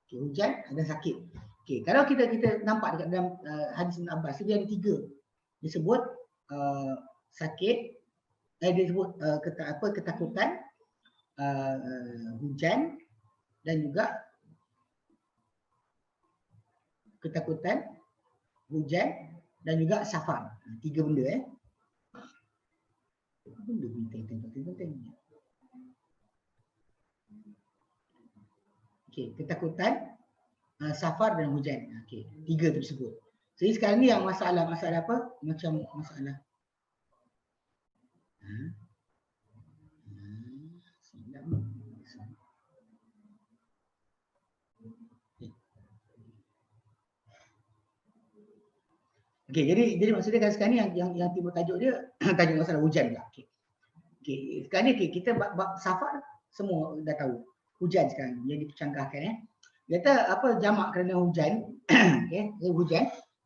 Okey, hujan ada sakit. Okey, kalau kita nampak dekat dalam hadis Ibn Abbas dia ada 3. Disebut sakit, dia sebut ketakutan, hujan dan juga ketakutan, hujan dan juga safar. 3 benda benda penting. Okey, ketakutan, safar dan hujan. Okey, 3 tersebut. Jadi sekarang ni yang masalah apa? Macam masalah Okey, jadi maksudnya kan sekarang ni yang timbul tajuk dia tajuk masalah hujan pula. Okey, sekarang ni kita bab safar semua dah tahu. Hujan sekarang yang dipercanggahkan Dia kata apa jamak kerana hujan, okey, hujan.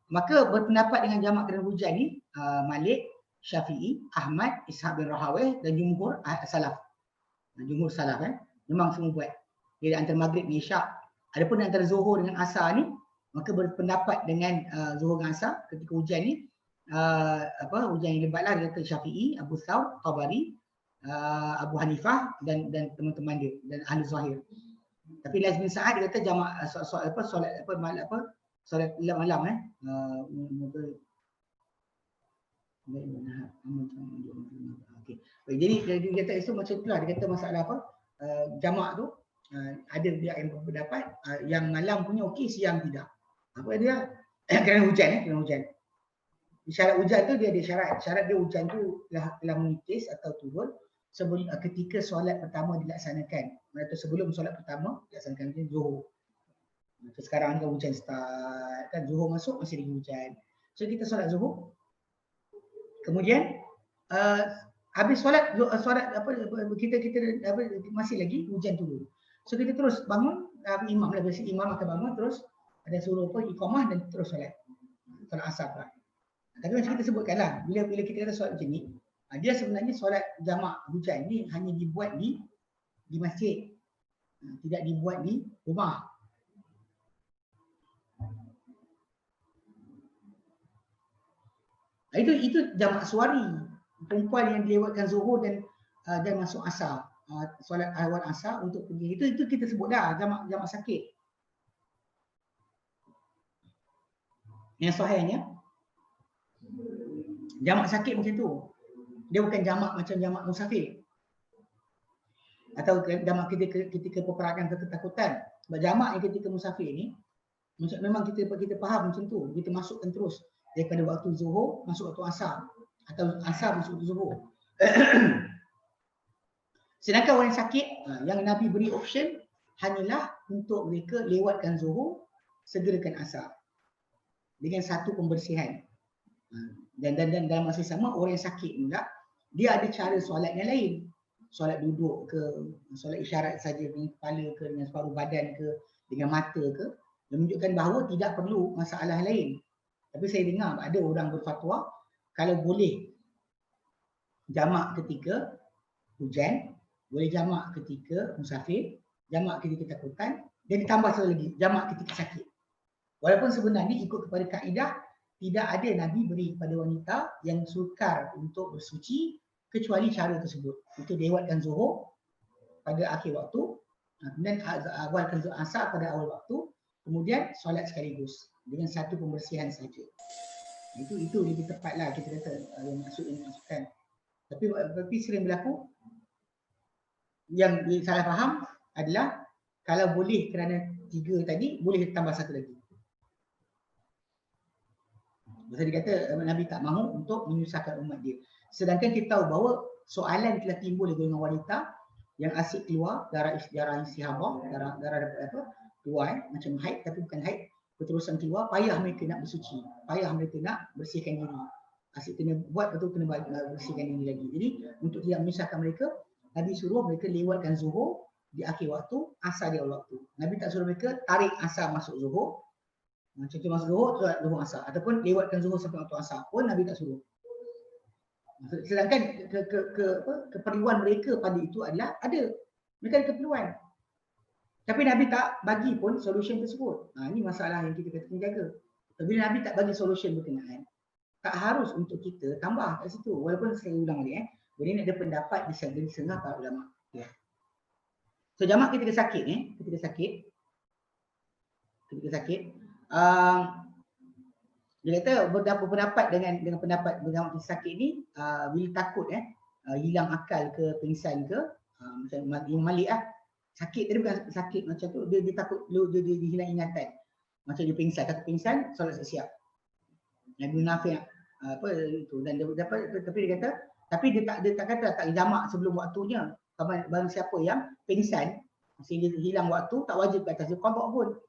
Maka berpendapat dengan jamak kerana hujan ni Malik, Syafi'i, Ahmad, Ishaq bin Rahawih dan jumhur salaf. Jumhur salaf memang semua buat. Jadi antara maghrib dan isyak. Adapun antara zuhur dengan asar ni maka berpendapat dengan zuhur dan asar ketika hujan ni hujan yang lebatlah dia kata Syafi'i, Abu Thawr, Tabari, Abu Hanifah dan teman-teman dia dan ahli zahir. Tapi Laz bin Sa'ad dia kata jamak solat malam okey. Jadi dia kata itu macam itulah dia kata masalah apa jamak tu ada pihak yang berpendapat yang malam punya okey, siang tidak. Apa dia? Kerana hujan kerana hujan. Syarat hujan tu dia ada syarat dia hujan tu telah menitis atau turun sebelum ketika solat pertama dilaksanakan. Maksudnya sebelum solat pertama dilaksanakan macam zuhur. Macam sekarang ni kan hujan start kan, zuhur masuk masih lagi hujan. So kita solat zuhur. Kemudian habis solat kita masih lagi hujan turun. So kita terus bangun, imam akan bangun terus ada suruh iqamah dan terus solat asar lah. Tapi macam kita sebutkanlah bila kita kata solat macam ni, dia sebenarnya solat jamak hujan ni hanya dibuat di masjid, tidak dibuat di rumah. Itu jamak suari, perempuan yang dilewatkan zuhur dan masuk asar. solat awal asar untuk pergi. Itu kita sebut dah jamak sakit. Yang sahihnya jamak sakit macam tu. Dia bukan jamak macam jamak musafir. Atau jamak ketika peperangan ketakutan. Sebab jamak yang ketika musafir ni memang kita faham macam tu. Kita masukkan terus daripada waktu zuhur masuk waktu asar atau asar masuk waktu zuhur. Sedangkan orang sakit yang Nabi beri option hanyalah untuk mereka lewatkan zuhur, segerakan asar dengan satu pembersihan. Dan dalam masa sama orang yang sakit pula dia ada cara solat yang lain. Solat duduk ke, solat isyarat saja dengan kepala ke, dengan separuh badan ke, dengan mata ke, menunjukkan bahawa tidak perlu masalah lain. Tapi saya dengar ada orang berfatwa kalau boleh jamak ketika hujan, boleh jamak ketika musafir, jamak ketika ketakutan, dan ditambah satu lagi, jamak ketika sakit. Walaupun sebenarnya ikut kepada kaedah tidak ada Nabi beri kepada wanita yang sukar untuk bersuci kecuali cara tersebut. Itu lewatkan zuhur pada akhir waktu, kemudian awalkan asar pada awal waktu, kemudian solat sekaligus dengan satu pembersihan saja. Itu lebih tepatlah kita kata yang maksudkan. Tapi sering berlaku yang salah faham adalah kalau boleh kerana 3 tadi, boleh tambah satu lagi. Maksud dia kata Nabi tak mahu untuk menyusahkan umat dia. Sedangkan kita tahu bahawa soalan telah timbul di golongan wanita yang asyik keluar darah istihabah, darah keluar macam haid tapi bukan haid, berterusan keluar, payah mereka nak bersuci, payah mereka nak bersihkan diri. Asyik kena buat betul kena bersihkan diri lagi. Jadi untuk tidak menyusahkan mereka, Nabi suruh mereka lewatkan zuhur di akhir waktu, asar di awal waktu. Nabi tak suruh mereka tarik asar masuk zuhur. Macam tu masuk zuhur, zuhur asar, ataupun lewatkan zuhur sampai waktu asar pun Nabi tak suruh. Sedangkan keperluan mereka pada itu adalah ada. Mereka ada keperluan. Tapi Nabi tak bagi pun solution tersebut. Ini masalah yang kita kena jaga. Bila Nabi tak bagi solution berkenaan, tak harus untuk kita tambah kat situ. Walaupun saya ulang tadi, boleh ada pendapat di setengah para ulama. Ya. So jamak ketika sakit dia kata berpendapat dengan pendapat jamak ketika sakit ni bila takut hilang akal ke, pingsan ke, macam Imam Malik sakit tadi bukan sakit macam tu, dia takut dia hilang ingatan. Macam dia pingsan, takut pingsan, solat siap. Nabi Nafi itu dan dia dapat, tapi dia kata dia tak kata tak jamak sebelum waktunya. Barang siapa yang pingsan sehingga hilang waktu tak wajib ke atas dia qada pun.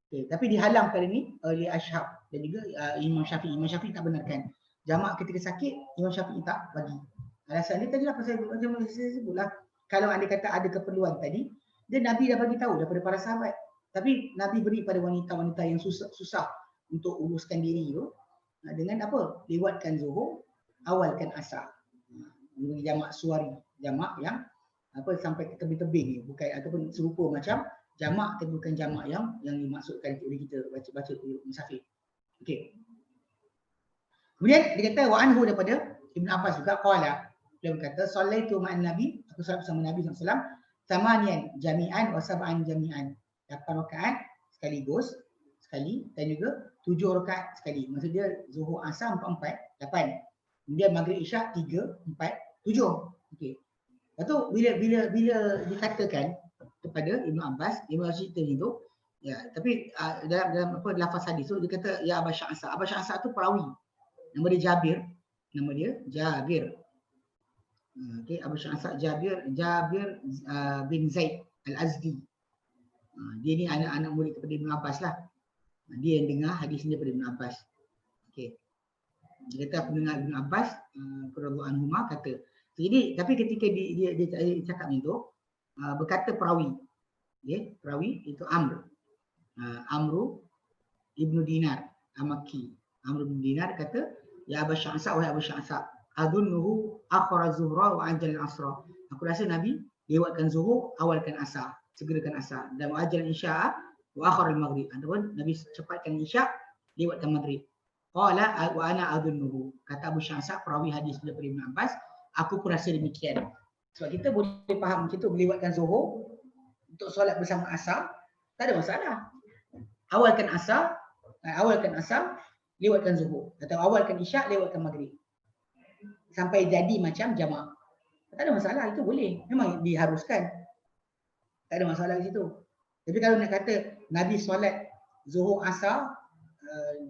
Okay, tapi dihalang kali ni oleh Ashab dan juga Imam Syafi'i. Imam Syafi'i tak benarkan jamak ketika sakit. Imam Syafi'i tak bagi. Alasan dia tadi lah pasal macam saya sebutlah, kalau anda kata ada keperluan tadi, dan Nabi dah bagi tahu daripada para sahabat. Tapi Nabi beri pada wanita-wanita yang susah untuk uruskan diri tu dengan apa? Lewatkan zuhur, awalkan asar. Jamak suari, jamak yang sampai ke tebing-tebing ni, bukan ataupun serupa macam jamak tapi bukan jamak yang dimaksudkan oleh kita baca musafir. Okey. Kemudian dia kata wa anhu daripada Ibn Abbas juga qala, dia berkata sallaitu ma'an Nabi, aku solat bersama Nabi SAW, tamanian jami'an wa sab'an jami'an. 8 rakaat sekaligus sekali dan juga 7 rakaat sekali. Maksud dia zuhur asar 4 8. Kemudian maghrib isyak 3 4 7. Okey. Lepas tu bila dikatakan kepada Ibn Abbas, Ibn Abbas cerita itu, ya, tapi dalam lafaz hadis tu dia kata ya Aba Sya'sa. Aba Sya'sa tu perawi. Nama dia Jabir. Okey, Abu Sya'sa Jabir bin Zaid Al-Azdi. Dia ni anak murid kepada Ibn Abbas lah. Dia yang dengar hadis ni daripada Ibn Abbas. Okey. Dia kata aku dengar Ibn Abbas radhiyallahu anhu kata. Jadi tapi ketika dia cakap itu berkata perawi. Okey, perawi itu Amru Ibnu Dinar Amaki. Amru bin Dinar kata ya Abu Sya'sa, wahai Abu Sya'sa, adunnuhu akhara zuhra wa ajal asra. Aku rasa Nabi lewatkan zuhur, awalkan asar, segerakan asar, dan ajal isya wa akhara al-maghrib. Ataupun Nabi cepatkan isya, lewatkan maghrib. Qala wa ana adunnuhu. Kata Abu Sya'sa perawi hadis daripada Ibn Abbas, aku pun rasa demikian. Sebab kita boleh faham macam tu, melewatkan Zuhur untuk solat bersama asar, tak ada masalah. Awalkan asar, lewatkan Zuhur, atau awalkan Isyak, lewatkan Maghrib, sampai jadi macam jamak. Tak ada masalah, itu boleh. Memang diharuskan. Tak ada masalah di situ. Tapi kalau nak kata Nabi solat Zuhur Asar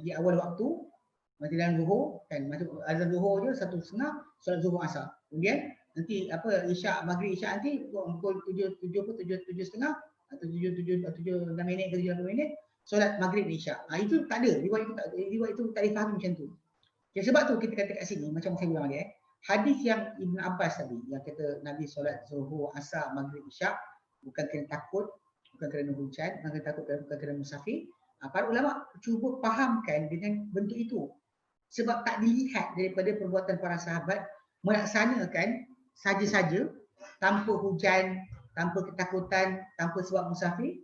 di awal waktu, masa dalam Zuhur kan, masa azan Zuhur je 1.30 solat Zuhur Asar. Kemudian nanti apa Isyak, Maghrib Isyak nanti pukul 7.30 atau 7 minit ke 7 minit solat Maghrib dan Isyak. Itu tak ada. Riwayat itu tak difahami macam tu. Okay, sebab tu kita kata kat sini macam saya bilang tadi hadis yang Ibn Abbas tadi yang kata Nabi solat Zuhur, Asar, Maghrib, Isyak bukan kerana takut, bukan kerana hujan, bukan takut, bukan kerana musafir. Para ulama cuba fahamkan dengan bentuk itu. Sebab tak dilihat daripada perbuatan para sahabat melaksanakan saja-saja tanpa hujan, tanpa ketakutan, tanpa sebab musafir,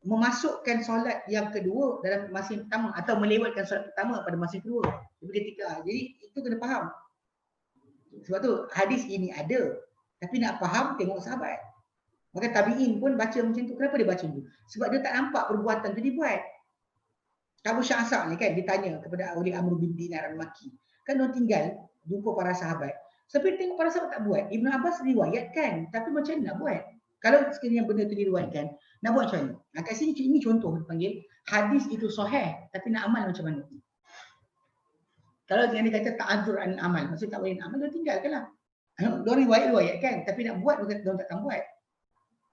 memasukkan solat yang kedua dalam masa yang pertama atau melewatkan solat pertama pada masa kedua. Jadi itu kena faham. Sebab tu hadis ini ada, tapi nak faham tengok sahabat. Maka tabi'in pun baca macam tu. Kenapa dia baca tu? Sebab dia tak nampak perbuatan tu dibuat. Abu Sya'sa ni kan ditanya kepada oleh Amr bin Dinar al-Makki. Kan dia tinggal jumpa para sahabat. Sampai tengok para sahabat tak buat. Ibn Abbas riwayatkan, tapi macam mana nak buat? Kalau sekiranya benda tu diriwayatkan, nak buat macam mana? Kat sini ini contoh dipanggil hadis itu sahih, tapi nak amal macam mana? Kalau yang dia kata ta'adzur an amal, maksud tak boleh nak amal, dia tinggalkanlah. Dia riwayatkan, tapi nak buat dia takkan buat.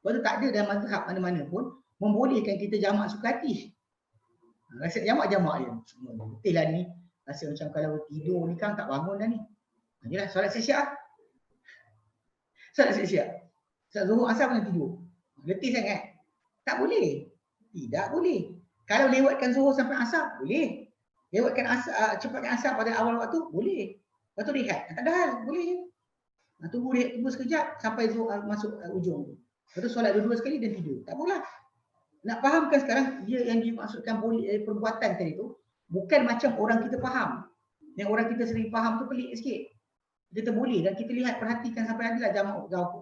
Sebab tu tak ada dalam mazhab mana-mana pun membolehkan kita jamak suka hati. Rasa jamak je. Betul lah ni. Rasa macam kalau tidur ni kan tak bangun dah ni. Yalah, solat syiah. Solat Zuhur Asar pun tidur. Letih sangat. Tak boleh. Tidak boleh. Kalau lewatkan Zuhur sampai Asar, boleh. Lewatkan Asar, cepatkan Asar pada awal waktu, boleh. Lepas tu rehat. Tak ada hal, boleh je. Tunggu sekejap sampai Zuhur masuk ujung. Lepas tu solat dua-dua sekali dan tidur. Tak apalah. Nak fahamkan sekarang dia yang dimaksudkan perbuatan tadi tu bukan macam orang kita faham. Yang orang kita sering faham tu pelik sikit. Kita boleh dan kita lihat perhatikan sampai adalah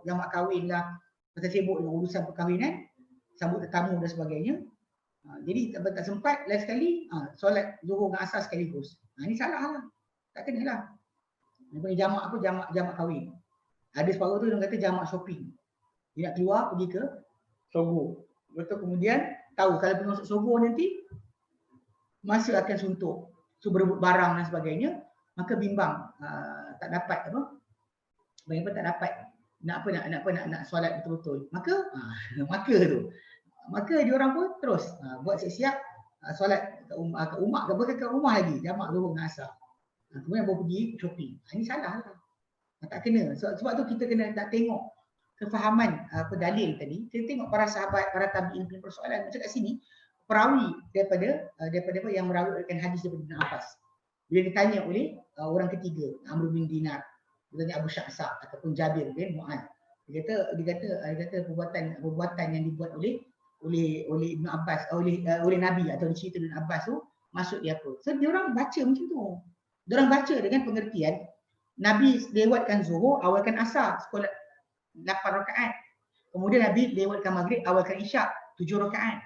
jamak kahwin lah, pasal sibuk dengan urusan perkahwinan, sambut tetamu dan sebagainya. Jadi tak sempat lain sekali solat Zuhur dengan Asar sekaligus. Ini salah lah. Tak kena lah. Dia panggil jamak apa? Jamak kahwin. Ada separuh tu dia kata jamak shopping. Dia nak keluar pergi ke Sogo. Betul, kemudian tahu kalau pergi masuk Sogo nanti masa akan suntuk. So berebut barang dan sebagainya, maka bimbang tak dapat apa? Bagaimana tak dapat nak solat betul-betul. Maka dia orang pun terus buat siap-siap solat kat rumah ke rumah lagi jamak Zuhur dengan Asar. Kemudian baru pergi shopping. Ini salah lah. Tak kena. Sebab tu kita kena nak tengok kefahaman dalil tadi. Kita tengok para sahabat, para tabi'in punya persoalan. Macam kat sini, perawi daripada apa yang merawikan hadis daripada Ibn Abbas. Bila ditanya oleh orang ketiga, Amr bin Dinar, ditanya Abu Sya'sa ataupun Jabir bin Mu'ad. Dia kata perbuatan yang dibuat oleh Ibn Abbas, oleh Nabi atau cerita Ibn Abbas tu maksud dia apa? So dia orang baca macam tu. Dia orang baca dengan pengertian Nabi lewatkan Zuhur, awalkan Asar, sekolah 8 rakaat. Kemudian Nabi lewatkan Maghrib, awalkan Isyak, 7 rakaat.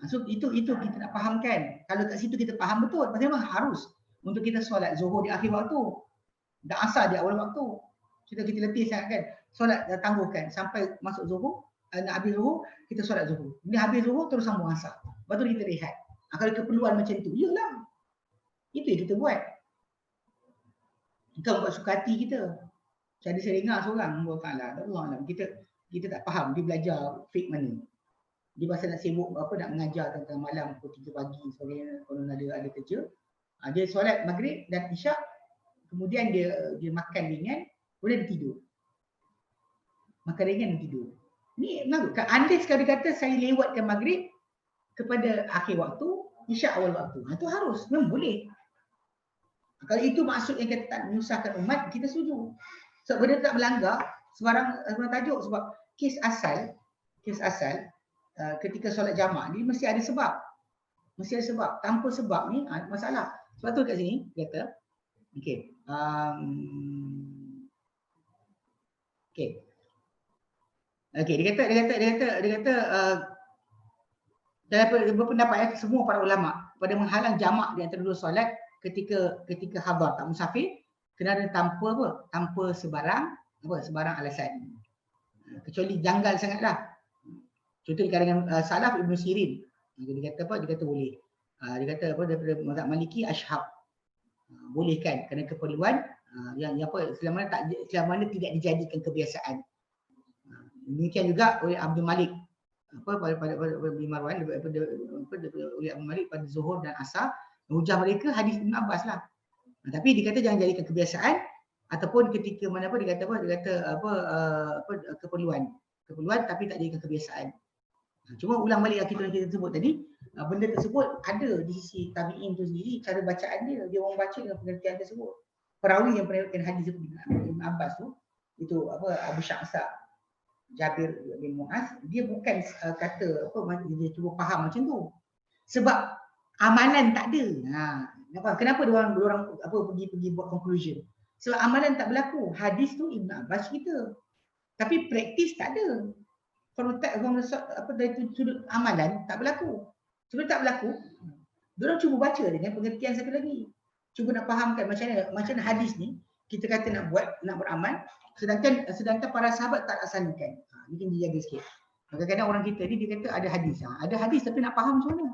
So itu kita nak fahamkan. Kalau kat situ kita faham betul, pasal memang harus untuk kita solat Zuhur di akhir waktu dan Asar di awal waktu. Kita letih sangat kan. Solat tangguhkan sampai masuk Zuhur, nak habis Zuhur, kita solat Zuhur. Ini habis Zuhur terus sambung Asar. Lepas tu kita rehat. Kalau keperluan macam tu, iyalah. Itu yang kita buat. Bukan buat suka hati kita. Jadi saya dengar seorang, Allah, kita tak faham dia belajar fik mana. Dia pasal nak sibuk nak mengajar tentang malam pukul 3 pagi sebagainya, kalau ada kerja. Dia solat Maghrib dan Isyak, kemudian dia makan ringan, kemudian dia tidur. Makan ringan dan tidur. Ni menurut unless kalau dia kata saya lewatkan Maghrib kepada akhir waktu, Isyak awal waktu. Itu harus, memang boleh. Kalau itu maksud yang kita tak menyusahkan umat, kita setuju. Sebab benda tak melanggar sebarang tajuk. Sebab kes asal ketika solat jamak ni mesti ada sebab. Tanpa sebab ni masalah. Sebab tu kat sini dia kata okey. Okey, dia kata dalam berpendapat semua para ulama pada menghalang jamak di antara dua solat ketika khabar tak musafir kena tanpa apa? Tanpa sebarang alasan. Kecuali janggal sangatlah. Contoh di kalangan salaf Ibn Sirin. Dia kata apa? Dia kata boleh. Dia kata apa? Daripada mazhab Maliki Ashhab. Boleh kan? Kerana keperluan yang apa? Selama mana tidak dijadikan kebiasaan. Demikian juga oleh Abdul Malik pada Marwan daripada oleh Abdul Malik pada Zuhur dan Asar. Hujah mereka hadis Ibn Abbas lah. Tapi dia kata jangan jadikan kebiasaan ataupun ketika mana apa dia kata keperluan tapi tak jadikan kebiasaan. Cuma ulang balik kita sebut tadi, benda tersebut ada di sisi tabi'in tu sendiri, cara bacaan dia orang baca dengan pengertian tersebut. Perawi yang meriwayatkan hadis Ibn Abbas tu itu Abu Sya'sa Jabir bin Muaz, dia bukan kata dia cuba faham macam tu. Sebab amalan tak ada. Kenapa dia orang pergi buat conclusion? Sebab amalan tak berlaku. Hadis tu Ibn Abbas cerita. Tapi praktis tak ada. Dari sudut amalan tak berlaku. Sebab tak berlaku, dia orang cuba baca dengan pengertian satu lagi. Cuba nak fahamkan macam mana hadis ni kita kata nak beramal, sedangkan para sahabat tak laksanakan. Mungkin dia jaga sikit. Kadang-kadang orang kita ni dia kata ada hadis. Ada hadis tapi nak faham macam mana?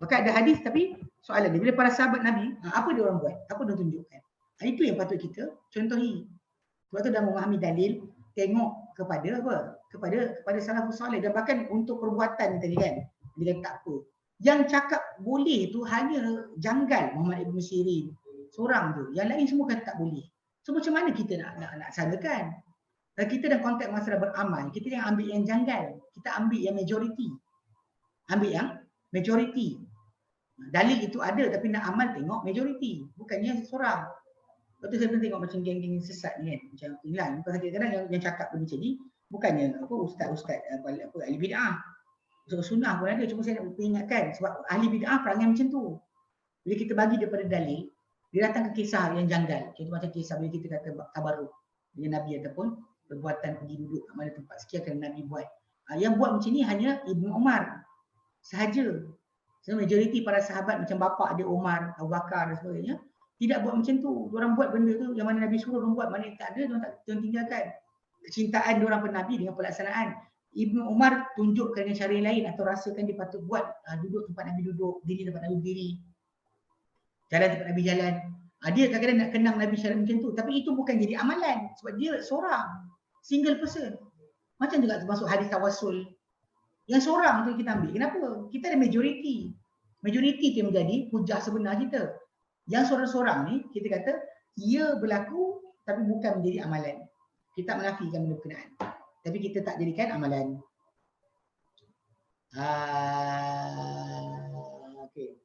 Maka ada hadis tapi soalan dia, bila para sahabat Nabi, apa dia orang buat? Apa dia tunjukkan? Itu yang patut kita contohi. Sebab tu dalam memahami dalil, tengok kepada salafus soleh, dan bahkan untuk perbuatan tadi kan, dia tak apa. Yang cakap boleh tu hanya janggal Muhammad Ibn Sirin seorang tu. Yang lain semua kata tak boleh. So macam mana kita nak sanakan? Dan kita dalam konteks masalah beramal, kita jangan ambil yang janggal, kita ambil yang majoriti. Ambil yang majoriti. Dalil itu ada tapi nak amal tengok majoriti, bukannya seorang. Lepas tu saya pun tengok macam geng-geng sesat ni kan, macam inilah. Kadang-kadang yang cakap macam ni bukannya ustaz-ustaz ahli bid'ah. Sunnah pun ada, cuma saya nak peringatkan sebab ahli bid'ah perangai macam tu. Bila kita bagi daripada dalil, dia datang ke kisah yang janggal. Contoh macam kisah bila kita kata tabarruk dengan Nabi ataupun perbuatan pergi duduk kat mana tempat sekian kerana Nabi buat. Yang buat macam ni hanya Ibnu Umar sahaja. So, majoriti para sahabat macam bapa dia Umar, Abu Bakar dan sebagainya tidak buat macam tu. Diorang buat benda tu yang mana Nabi suruh diorang buat, mana yang tak ada diorang tak tinggalkan. Kecintaan diorang pada Nabi dengan pelaksanaan. Ibnu Umar tunjukkan dengan cara yang lain atau rasakan dia patut buat, duduk tempat Nabi duduk, diri tempat Nabi berdiri, jalan tempat Nabi jalan. Dia kadang-kadang nak kenang Nabi syarat macam tu, tapi itu bukan jadi amalan sebab dia seorang, single person. Macam juga termasuk hadis tawassul. Yang seorang tu kita ambil. Kenapa? Kita ada majoriti. Majoriti tu yang menjadi hujah sebenar kita. Yang seorang-seorang ni kita kata ia berlaku tapi bukan menjadi amalan. Kita menafikan benda berkenaan. Tapi kita tak jadikan amalan. Okay.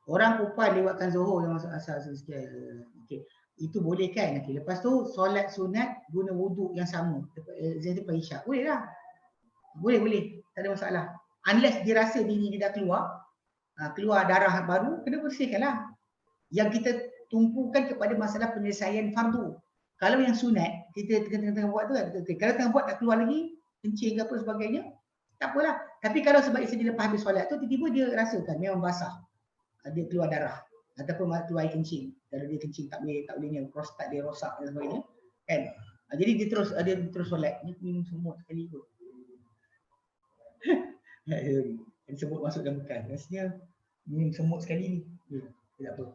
Orang perempuan lewatkan Zuhur yang masuk asar sekian. Okay. Itu boleh kan? Okay. Lepas tu solat sunat guna wuduk yang sama. Lepas Isyak. Boleh lah. Boleh. Tak ada masalah. Unless dia rasa diri dia dah keluar darah baru, kena bersihkan lah. Yang kita tumpukan kepada masalah penyelesaian fardu. Kalau yang sunat, kita tengah buat tu kan. Kalau tengah buat tak keluar lagi, kencing ke apa sebagainya, tak apalah. Tapi kalau sebab dia lepas habis solat tu, tiba-tiba dia rasakan memang basah. Dia keluar darah. Ataupun keluar air kencing. Kalau dia kencing tak boleh prostat dia rosak dan sebagainya. Kan? Jadi dia terus solat. Dia minum semut sekali tu. Dia sebut masuk dalam bekas. Maksudnya minum semut sekali ni. Tak apa.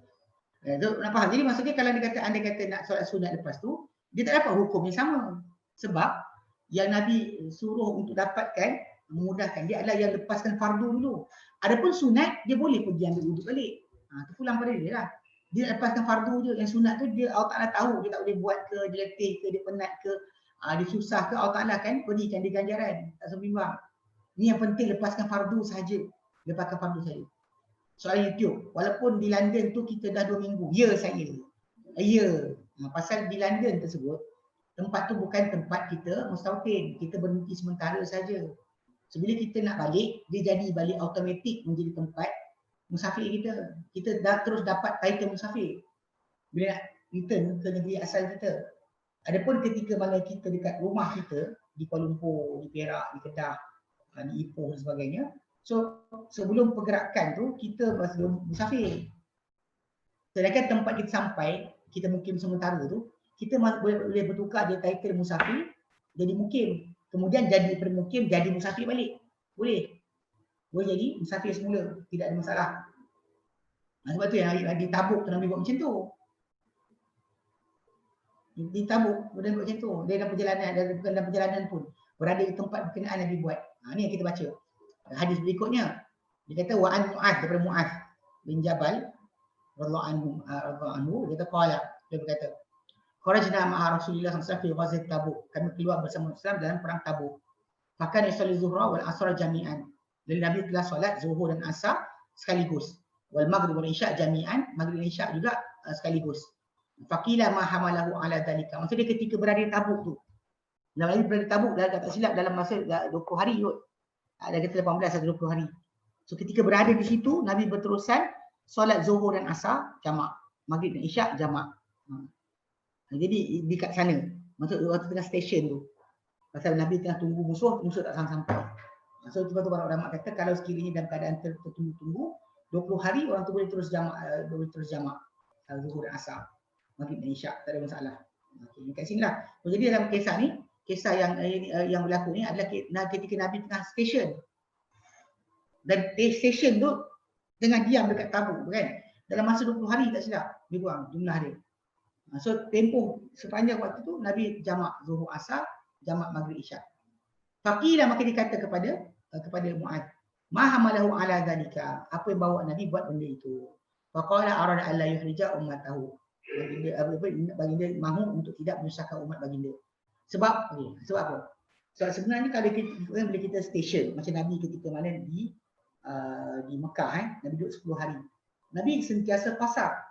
Nak faham? Jadi maksudnya kalau anda kata nak solat sunat lepas tu, dia tak dapat hukum yang sama. Sebab yang Nabi suruh untuk dapatkan, memudahkan dia adalah yang lepaskan fardu dulu. Adapun sunat, dia boleh pergi ambil wuduk balik. Itu pulang pada dia lah. Dia lepaskan fardu je. Yang sunat tu dia Allah Ta'ala tahu dia tak boleh buat ke, dia letih ke, dia penat ke, dia susah ke, Allah Ta'ala kan berikan dia ganjaran. Tak seimbang. Ni yang penting lepaskan fardu sahaja. Lepaskan fardu sahaja. Soal YouTube, walaupun di London tu kita dah 2 minggu. Ya saya. Ya. Pasal di London tersebut, tempat tu bukan tempat kita mustautin. Kita berhenti sementara saja. So, bila kita nak balik, dia jadi balik automatik menjadi tempat musafir kita. Kita dah terus dapat title musafir. Bila nak return ke negeri asal kita. Adapun ketika mana kita dekat rumah kita, di Kuala Lumpur, di Perak, di Kedah, di Ipoh dan sebagainya. So sebelum pergerakan tu kita masih musafir. Sedangkan tempat kita sampai, kita mukim sementara tu, kita boleh bertukar dia title musafir jadi mukim. Kemudian jadi bermukim jadi musafir balik. Boleh. Boleh jadi musafir semula, tidak ada masalah. Sebab tu yang di Tabuk tu Nabi buat macam tu. Di Tabuk dia buat macam tu. Dia dalam perjalanan, bukan dalam perjalanan pun, berada di tempat berkenaan Nabi buat. Ni yang kita baca. Hadis berikutnya, dia kata wa'an Mu'adz, daripada Mu'adz bin Jabal radhiyallahu anhu, dia kata qala, dia berkata kharajna ma'a Rasulillah sallallahu alaihi wasallam fi ghazwat Tabuk. Kami keluar bersama Rasulullah dalam perang Tabuk. Maka yusalli zuhra wal asra jami'an. Dan Nabi telah solat zuhur dan asar sekaligus. Wal maghrib wal isya jami'an, maghrib dan isya juga sekaligus. Faqila ma hamalahu ala dhalika. Maksudnya ketika berada di Tabuk tu. Nabi berada di Tabuk dah tak silap dalam masa 20 hari kot. Ada kata 18 atau 20 hari. So ketika berada di situ, Nabi berterusan solat zuhur dan asar jamak, maghrib dan isyak jamak. Jadi di kat sana, maksud waktu tengah stesen tu. Pasal Nabi tengah tunggu musuh tak sampai. So sebab tu para ulama kata kalau sekiranya dalam keadaan tertunggu-tunggu 20 hari orang tu boleh terus jamak zuhur dan asar, maghrib dan isyak, tak ada masalah. Okey, kat sinilah. Jadi dalam kisah ni, kisah yang berlaku ni adalah ketika Nabi tengah stesen. Dan stesen tu tengah diam dekat Tabuk kan. Dalam masa 20 hari tak silap dia buang jumlah dia. So tempoh sepanjang waktu tu Nabi jamak zuhur asar, jamak maghrib isyak. Faqila, maka dikata kepada Mu'adz, ma hamalahu ala zalika, apa yang bawa Nabi buat benda itu. Faqala arada alla yuhrija ummatahu. Baginda mahu untuk tidak menyusahkan umat baginda. Sebab apa? Sebab sebenarnya kalau kita stesen macam Nabi ketika mana di Mekah, Nabi duduk 10 hari. Nabi sentiasa pasar.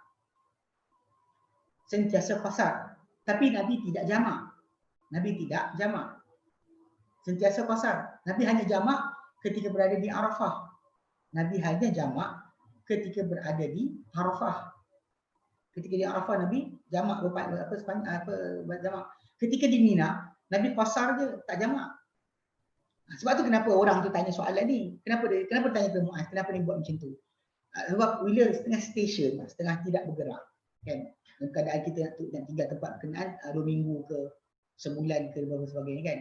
Tapi Nabi tidak jamak. Sentiasa pasar. Nabi hanya jamak ketika berada di Arafah. Nabi hanya jamak ketika berada di Arafah. Ketika di Arafah Nabi jamak jamak. Ketika di Mina, Nabi pasar je, tak jamak. Sebab tu kenapa orang tu tanya soalan ni. Kenapa tanya ke Mu'adz, kenapa dia buat macam tu? Sebab bila setengah stesen, setengah tidak bergerak, kan? Dalam keadaan kita nak tinggal tempat berkenaan 2 minggu ke sebulan ke sebagainya kan.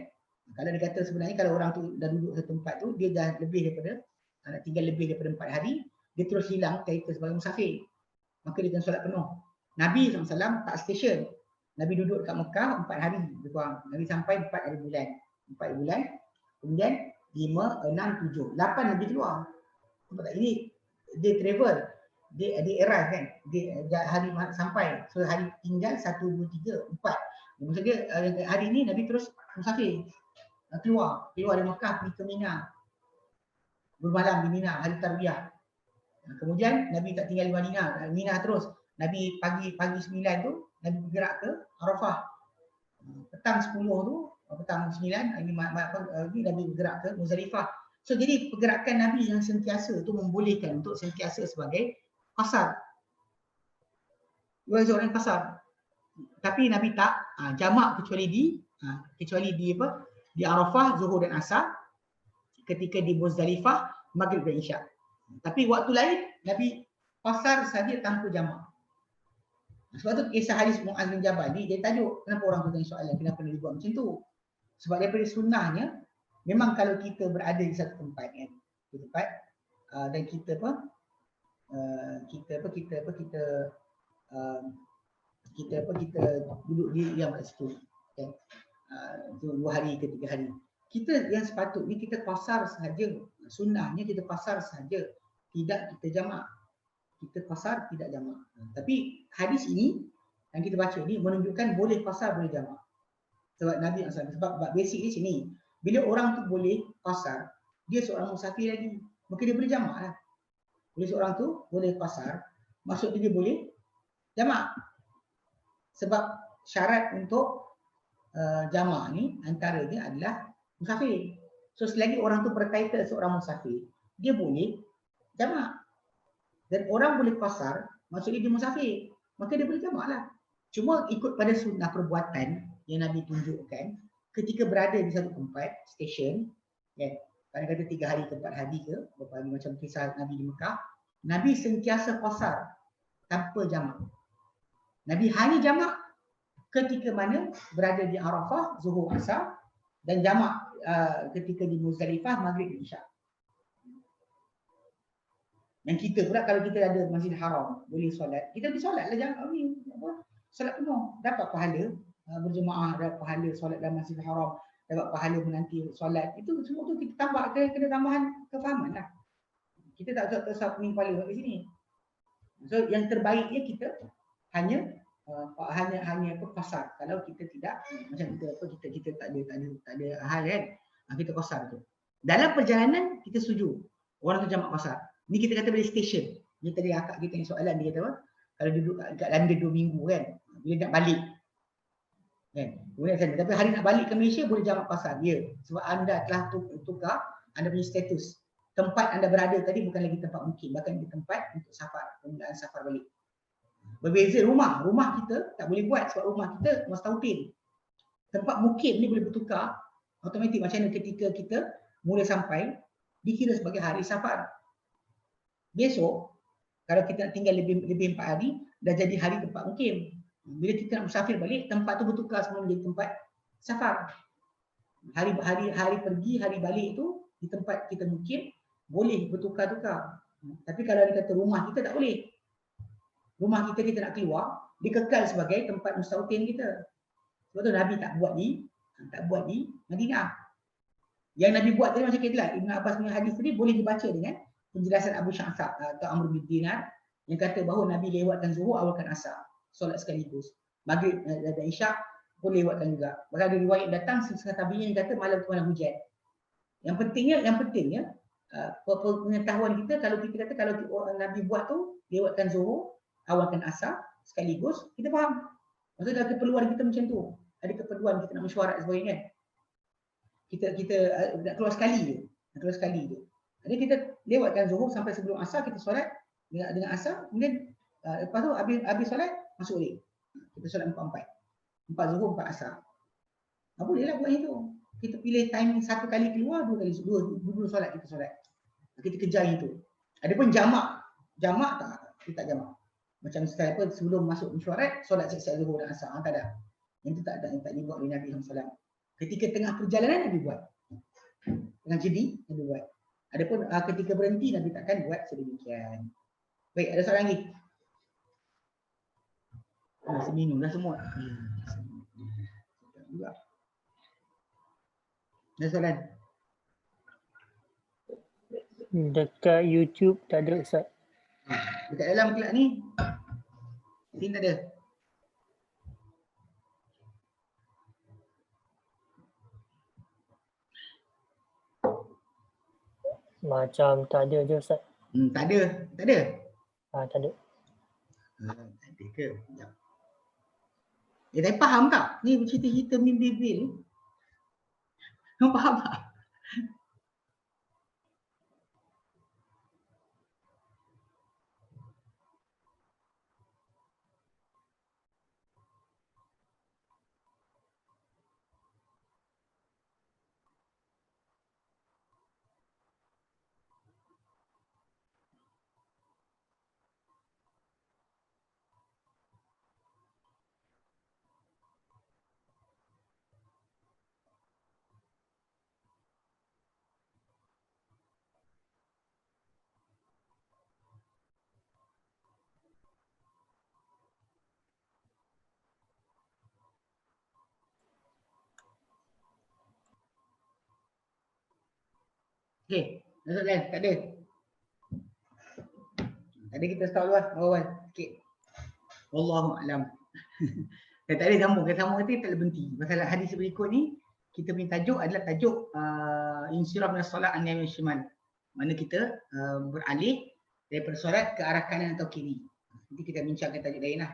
Kalau dia kata sebenarnya kalau orang tu dah duduk di tempat tu, dia dah lebih daripada, nak tinggal lebih daripada 4 hari, dia terus hilang kata sebagai musafir. Maka dia kena solat penuh. Nabi SAW tak stesen. Nabi duduk dekat Mekah 4 hari lebih kurang. Nabi sampai 4 hari bulan. 4 bulan. Kemudian 5, 6, 7, 8 Nabi keluar. Sebab tak, ini dia travel. Dia arrive kan. Dia hari sampai. So hari tinggal 1, 2, 3, 4. Maksudnya hari ni Nabi terus musafir. Keluar dari Mekah pergi ke Mina. Bermalam di Mina, hari Tarbiyah. Kemudian Nabi tak tinggal di Mina terus. Nabi pagi 9 tu Nabi bergerak ke Arafah. Petang 10 tu, petang 9 ini Nabi bergerak ke Muzdalifah. So jadi pergerakan Nabi yang sentiasa tu membolehkan untuk sentiasa sebagai pasar. Dia seorang pasar. Tapi Nabi tak jamak kecuali di di Arafah zuhur dan asar, ketika di Muzdalifah maghrib dan isyak. Tapi waktu lain Nabi pasar saja tanpa jamak. Sebab tu kisah hadis Mu'adz bin Jabal ni dia tajuk kenapa orang tu tanya soalan kenapa Nabi buat macam tu. Sebab daripada sunnahnya memang kalau kita berada di satu tempat kan, dan kita duduk diam kat situ kan, 2 hari ke 3 hari. Kita yang sepatutnya kita pasar sahaja. Sunnahnya kita pasar sahaja, tidak kita jamak. Kita pasar tidak jamak. Tapi hadis ini yang kita baca ni menunjukkan boleh pasar boleh jamak. Sebab Nabi SAW, sebab basic di sini, bila orang tu boleh pasar, dia seorang musafir lagi, maka dia boleh jamak lah. Bila seorang tu boleh pasar, maksudnya dia boleh jamak. Sebab syarat untuk jamak ni antaranya adalah musafir. So selagi orang tu berkaitan seorang musafir, dia boleh jamak. Dan orang boleh pasar, maksudnya dia musafir, maka dia boleh jamak lah. Cuma ikut pada sunnah perbuatan yang Nabi tunjukkan, ketika berada di satu tempat, stesen, ya, kadang-kadang 3 hari ke 4 hari ke, beberapa hari macam kisah Nabi di Mekah, Nabi sentiasa qasar tanpa jamak. Nabi hanya jamak ketika mana berada di Arafah, Zuhur Asar, dan jamak ketika di Muzdalifah, Maghrib Isyak. Dan kita pula kalau kita ada Masjid Haram, boleh solat, kita pergi solat lah, jangan solat penuh, dapat pahala berjemaah, dapat pahala solat dalam Masjid Haram, dapat pahala menanti solat. Itu semua tu kita tambah, kena tambahan kefahaman lah. Kita tak usah pening kepala di sini. So yang terbaiknya kita hanya qasar. Kalau kita tidak macam kita tak ada hal kan, kita qasar tu. Dalam perjalanan kita setuju orang tu jamak qasar. Ni kita kata balik stesen. Ni tadi akak kita yang soalan, dia kata apa? Kalau duduk kat London 2 minggu kan, bila nak balik kan, boleh sana. Tapi hari nak balik ke Malaysia boleh jamak qasar. Ya, sebab anda telah tukar anda punya status. Tempat anda berada tadi bukan lagi tempat mukim, bahkan di tempat untuk safar, permulaan safar balik. Berbeza rumah kita tak boleh buat sebab rumah kita mustautin. Tempat mukim ni boleh bertukar automatik. Macam mana ketika kita mula sampai, dikira sebagai hari safar. Besok kalau kita nak tinggal lebih 4 hari, dah jadi hari tempat mukim. Bila kita nak musafir balik, tempat tu bertukar semua menjadi tempat safar. Hari pergi, hari balik tu di tempat kita mukim boleh bertukar-tukar. Tapi kalau dia kata rumah kita tak boleh. Rumah kita nak keluar, dia kekal sebagai tempat mustautin kita. Sebab tu Nabi tak buat di Madinah. Yang Nabi buat tadi macam kita lah, Ibn Abbas punya hadis tadi boleh dibaca dengan penjelasan Abu Sya'sab atau Amr bin Dinar yang kata bahawa Nabi lewatkan Zuhur, awalkan Asar, solat sekaligus. Maghrib dan Isyak pun lewatkan juga. Bahkan ada riwayat datang setengah tabi'in yang kata malam tu malam hujan. Yang pentingnya pengetahuan kita, kalau kita kata kalau Nabi buat tu lewatkan Zuhur, awalkan Asar sekaligus, kita faham. Maksudnya ada keperluan kita macam tu. Ada keperluan kita nak mesyuarat sebagainya kan. Kita nak keluar sekali je. Jadi kita lewatkan Zuhur sampai sebelum Asar, kita solat dengan Asar, kemudian lepas tu habis solat masuk balik. Kita solat 4 Zuhur 4 Asar. Boleh lah buat itu. Kita pilih timing satu kali keluar, dua solat kita solat. Kita kejar itu. Adapun jamak tak, kita tak jamak. Macam sebelum masuk mesyuarat, solat siap-siap Zuhur dan Asar. Tak ada. Yang itu tak dibuat oleh Nabi SAW. Ketika tengah perjalanan Nabi buat. Tengah jedi Nabi buat. Adapun ketika berhenti Nabi takkan buat sedemikian. Baik, ada soalan lagi? Masih minum dah semua. Ada soalan? Dekat YouTube tak ada Ustaz. Dekat dalam kelab ni sini tak ada. Macam tak ada je Ustaz. Tak ada. Tak ada. Tak ada. Tak ada ke? Sekejap. Tapi faham tak? Ni cerita-cerita mimpi-mimpi ni. Kau faham tak? Okey, ada soalan? Tak ada. Tadi kita stop dulu lah, awal sikit. Wallahu a'lam. Tak ada sambung, nanti tak ada berhenti. Pasal hadis berikut ni, kita punya tajuk adalah tajuk insiraf min solat an yamin shimal. Mana kita beralih daripada solat ke arah kanan atau kiri. Nanti kita bincangkan tajuk lain lah,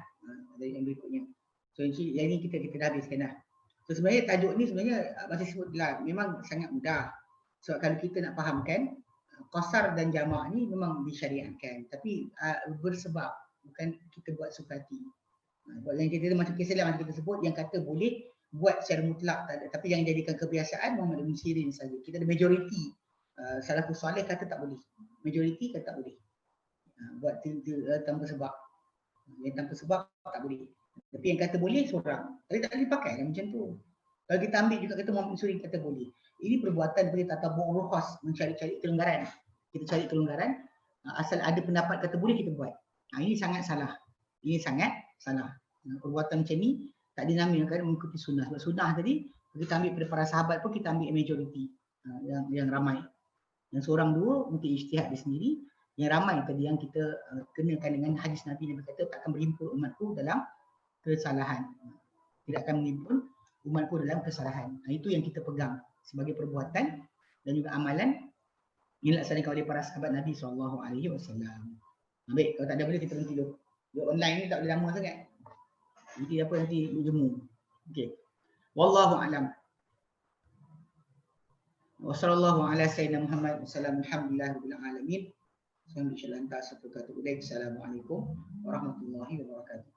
dari yang berikutnya. So yang ni kita dah habiskan dah. So sebenarnya tajuk ni sebenarnya masih sebutlah, memang sangat mudah. Sebab kalau kita nak fahamkan, qasar dan jamak ni memang disyariatkan. Tapi bersebab, bukan kita buat suka hati. Buat lain kita macam kisah lah, macam kita sebut, yang kata boleh buat secara mutlak tak ada. Tapi yang jadikan kebiasaan Muhammad Ibn Sirin saja. Kita ada majoriti. Salafus Saleh kata tak boleh. Majoriti kata tak boleh. Buat tanpa sebab. Yang tanpa sebab tak boleh. Tapi yang kata boleh seorang. Tapi tak boleh pakai macam tu. Kalau kita ambil juga kata Muhammad Ibn Sirin kata boleh. Ini perbuatan boleh tatabu' rukhas, mencari-cari kelonggaran. Kita cari kelonggaran, asal ada pendapat kata boleh kita buat. Ini sangat salah. Ini sangat salah. Perbuatan macam ni tak dinamakan mengikuti sunnah. Sebab sunnah tadi kita ambil pada para sahabat pun kita ambil majoriti yang ramai. Yang seorang dua mungkin ijtihad dia sendiri. Yang ramai tadi yang kita kenakan dengan hadis Nabi yang berkata tak akan berhimpun umatku dalam kesalahan. Tidak akan menghimpun umatku dalam kesalahan. Itu yang kita pegang sebagai perbuatan dan juga amalan yang dilaksanakan oleh para sahabat Nabi SAW. Baik, kalau tak ada boleh kita berhenti dulu. Online ni tak boleh lama sangat. Nanti apa nanti jemu. Okey. Wallahu a'lam. Wa sallallahu ala sayyidina Muhammad wa sallam alhamdulillahirabbil alamin. Assalamualaikum warahmatullahi wabarakatuh.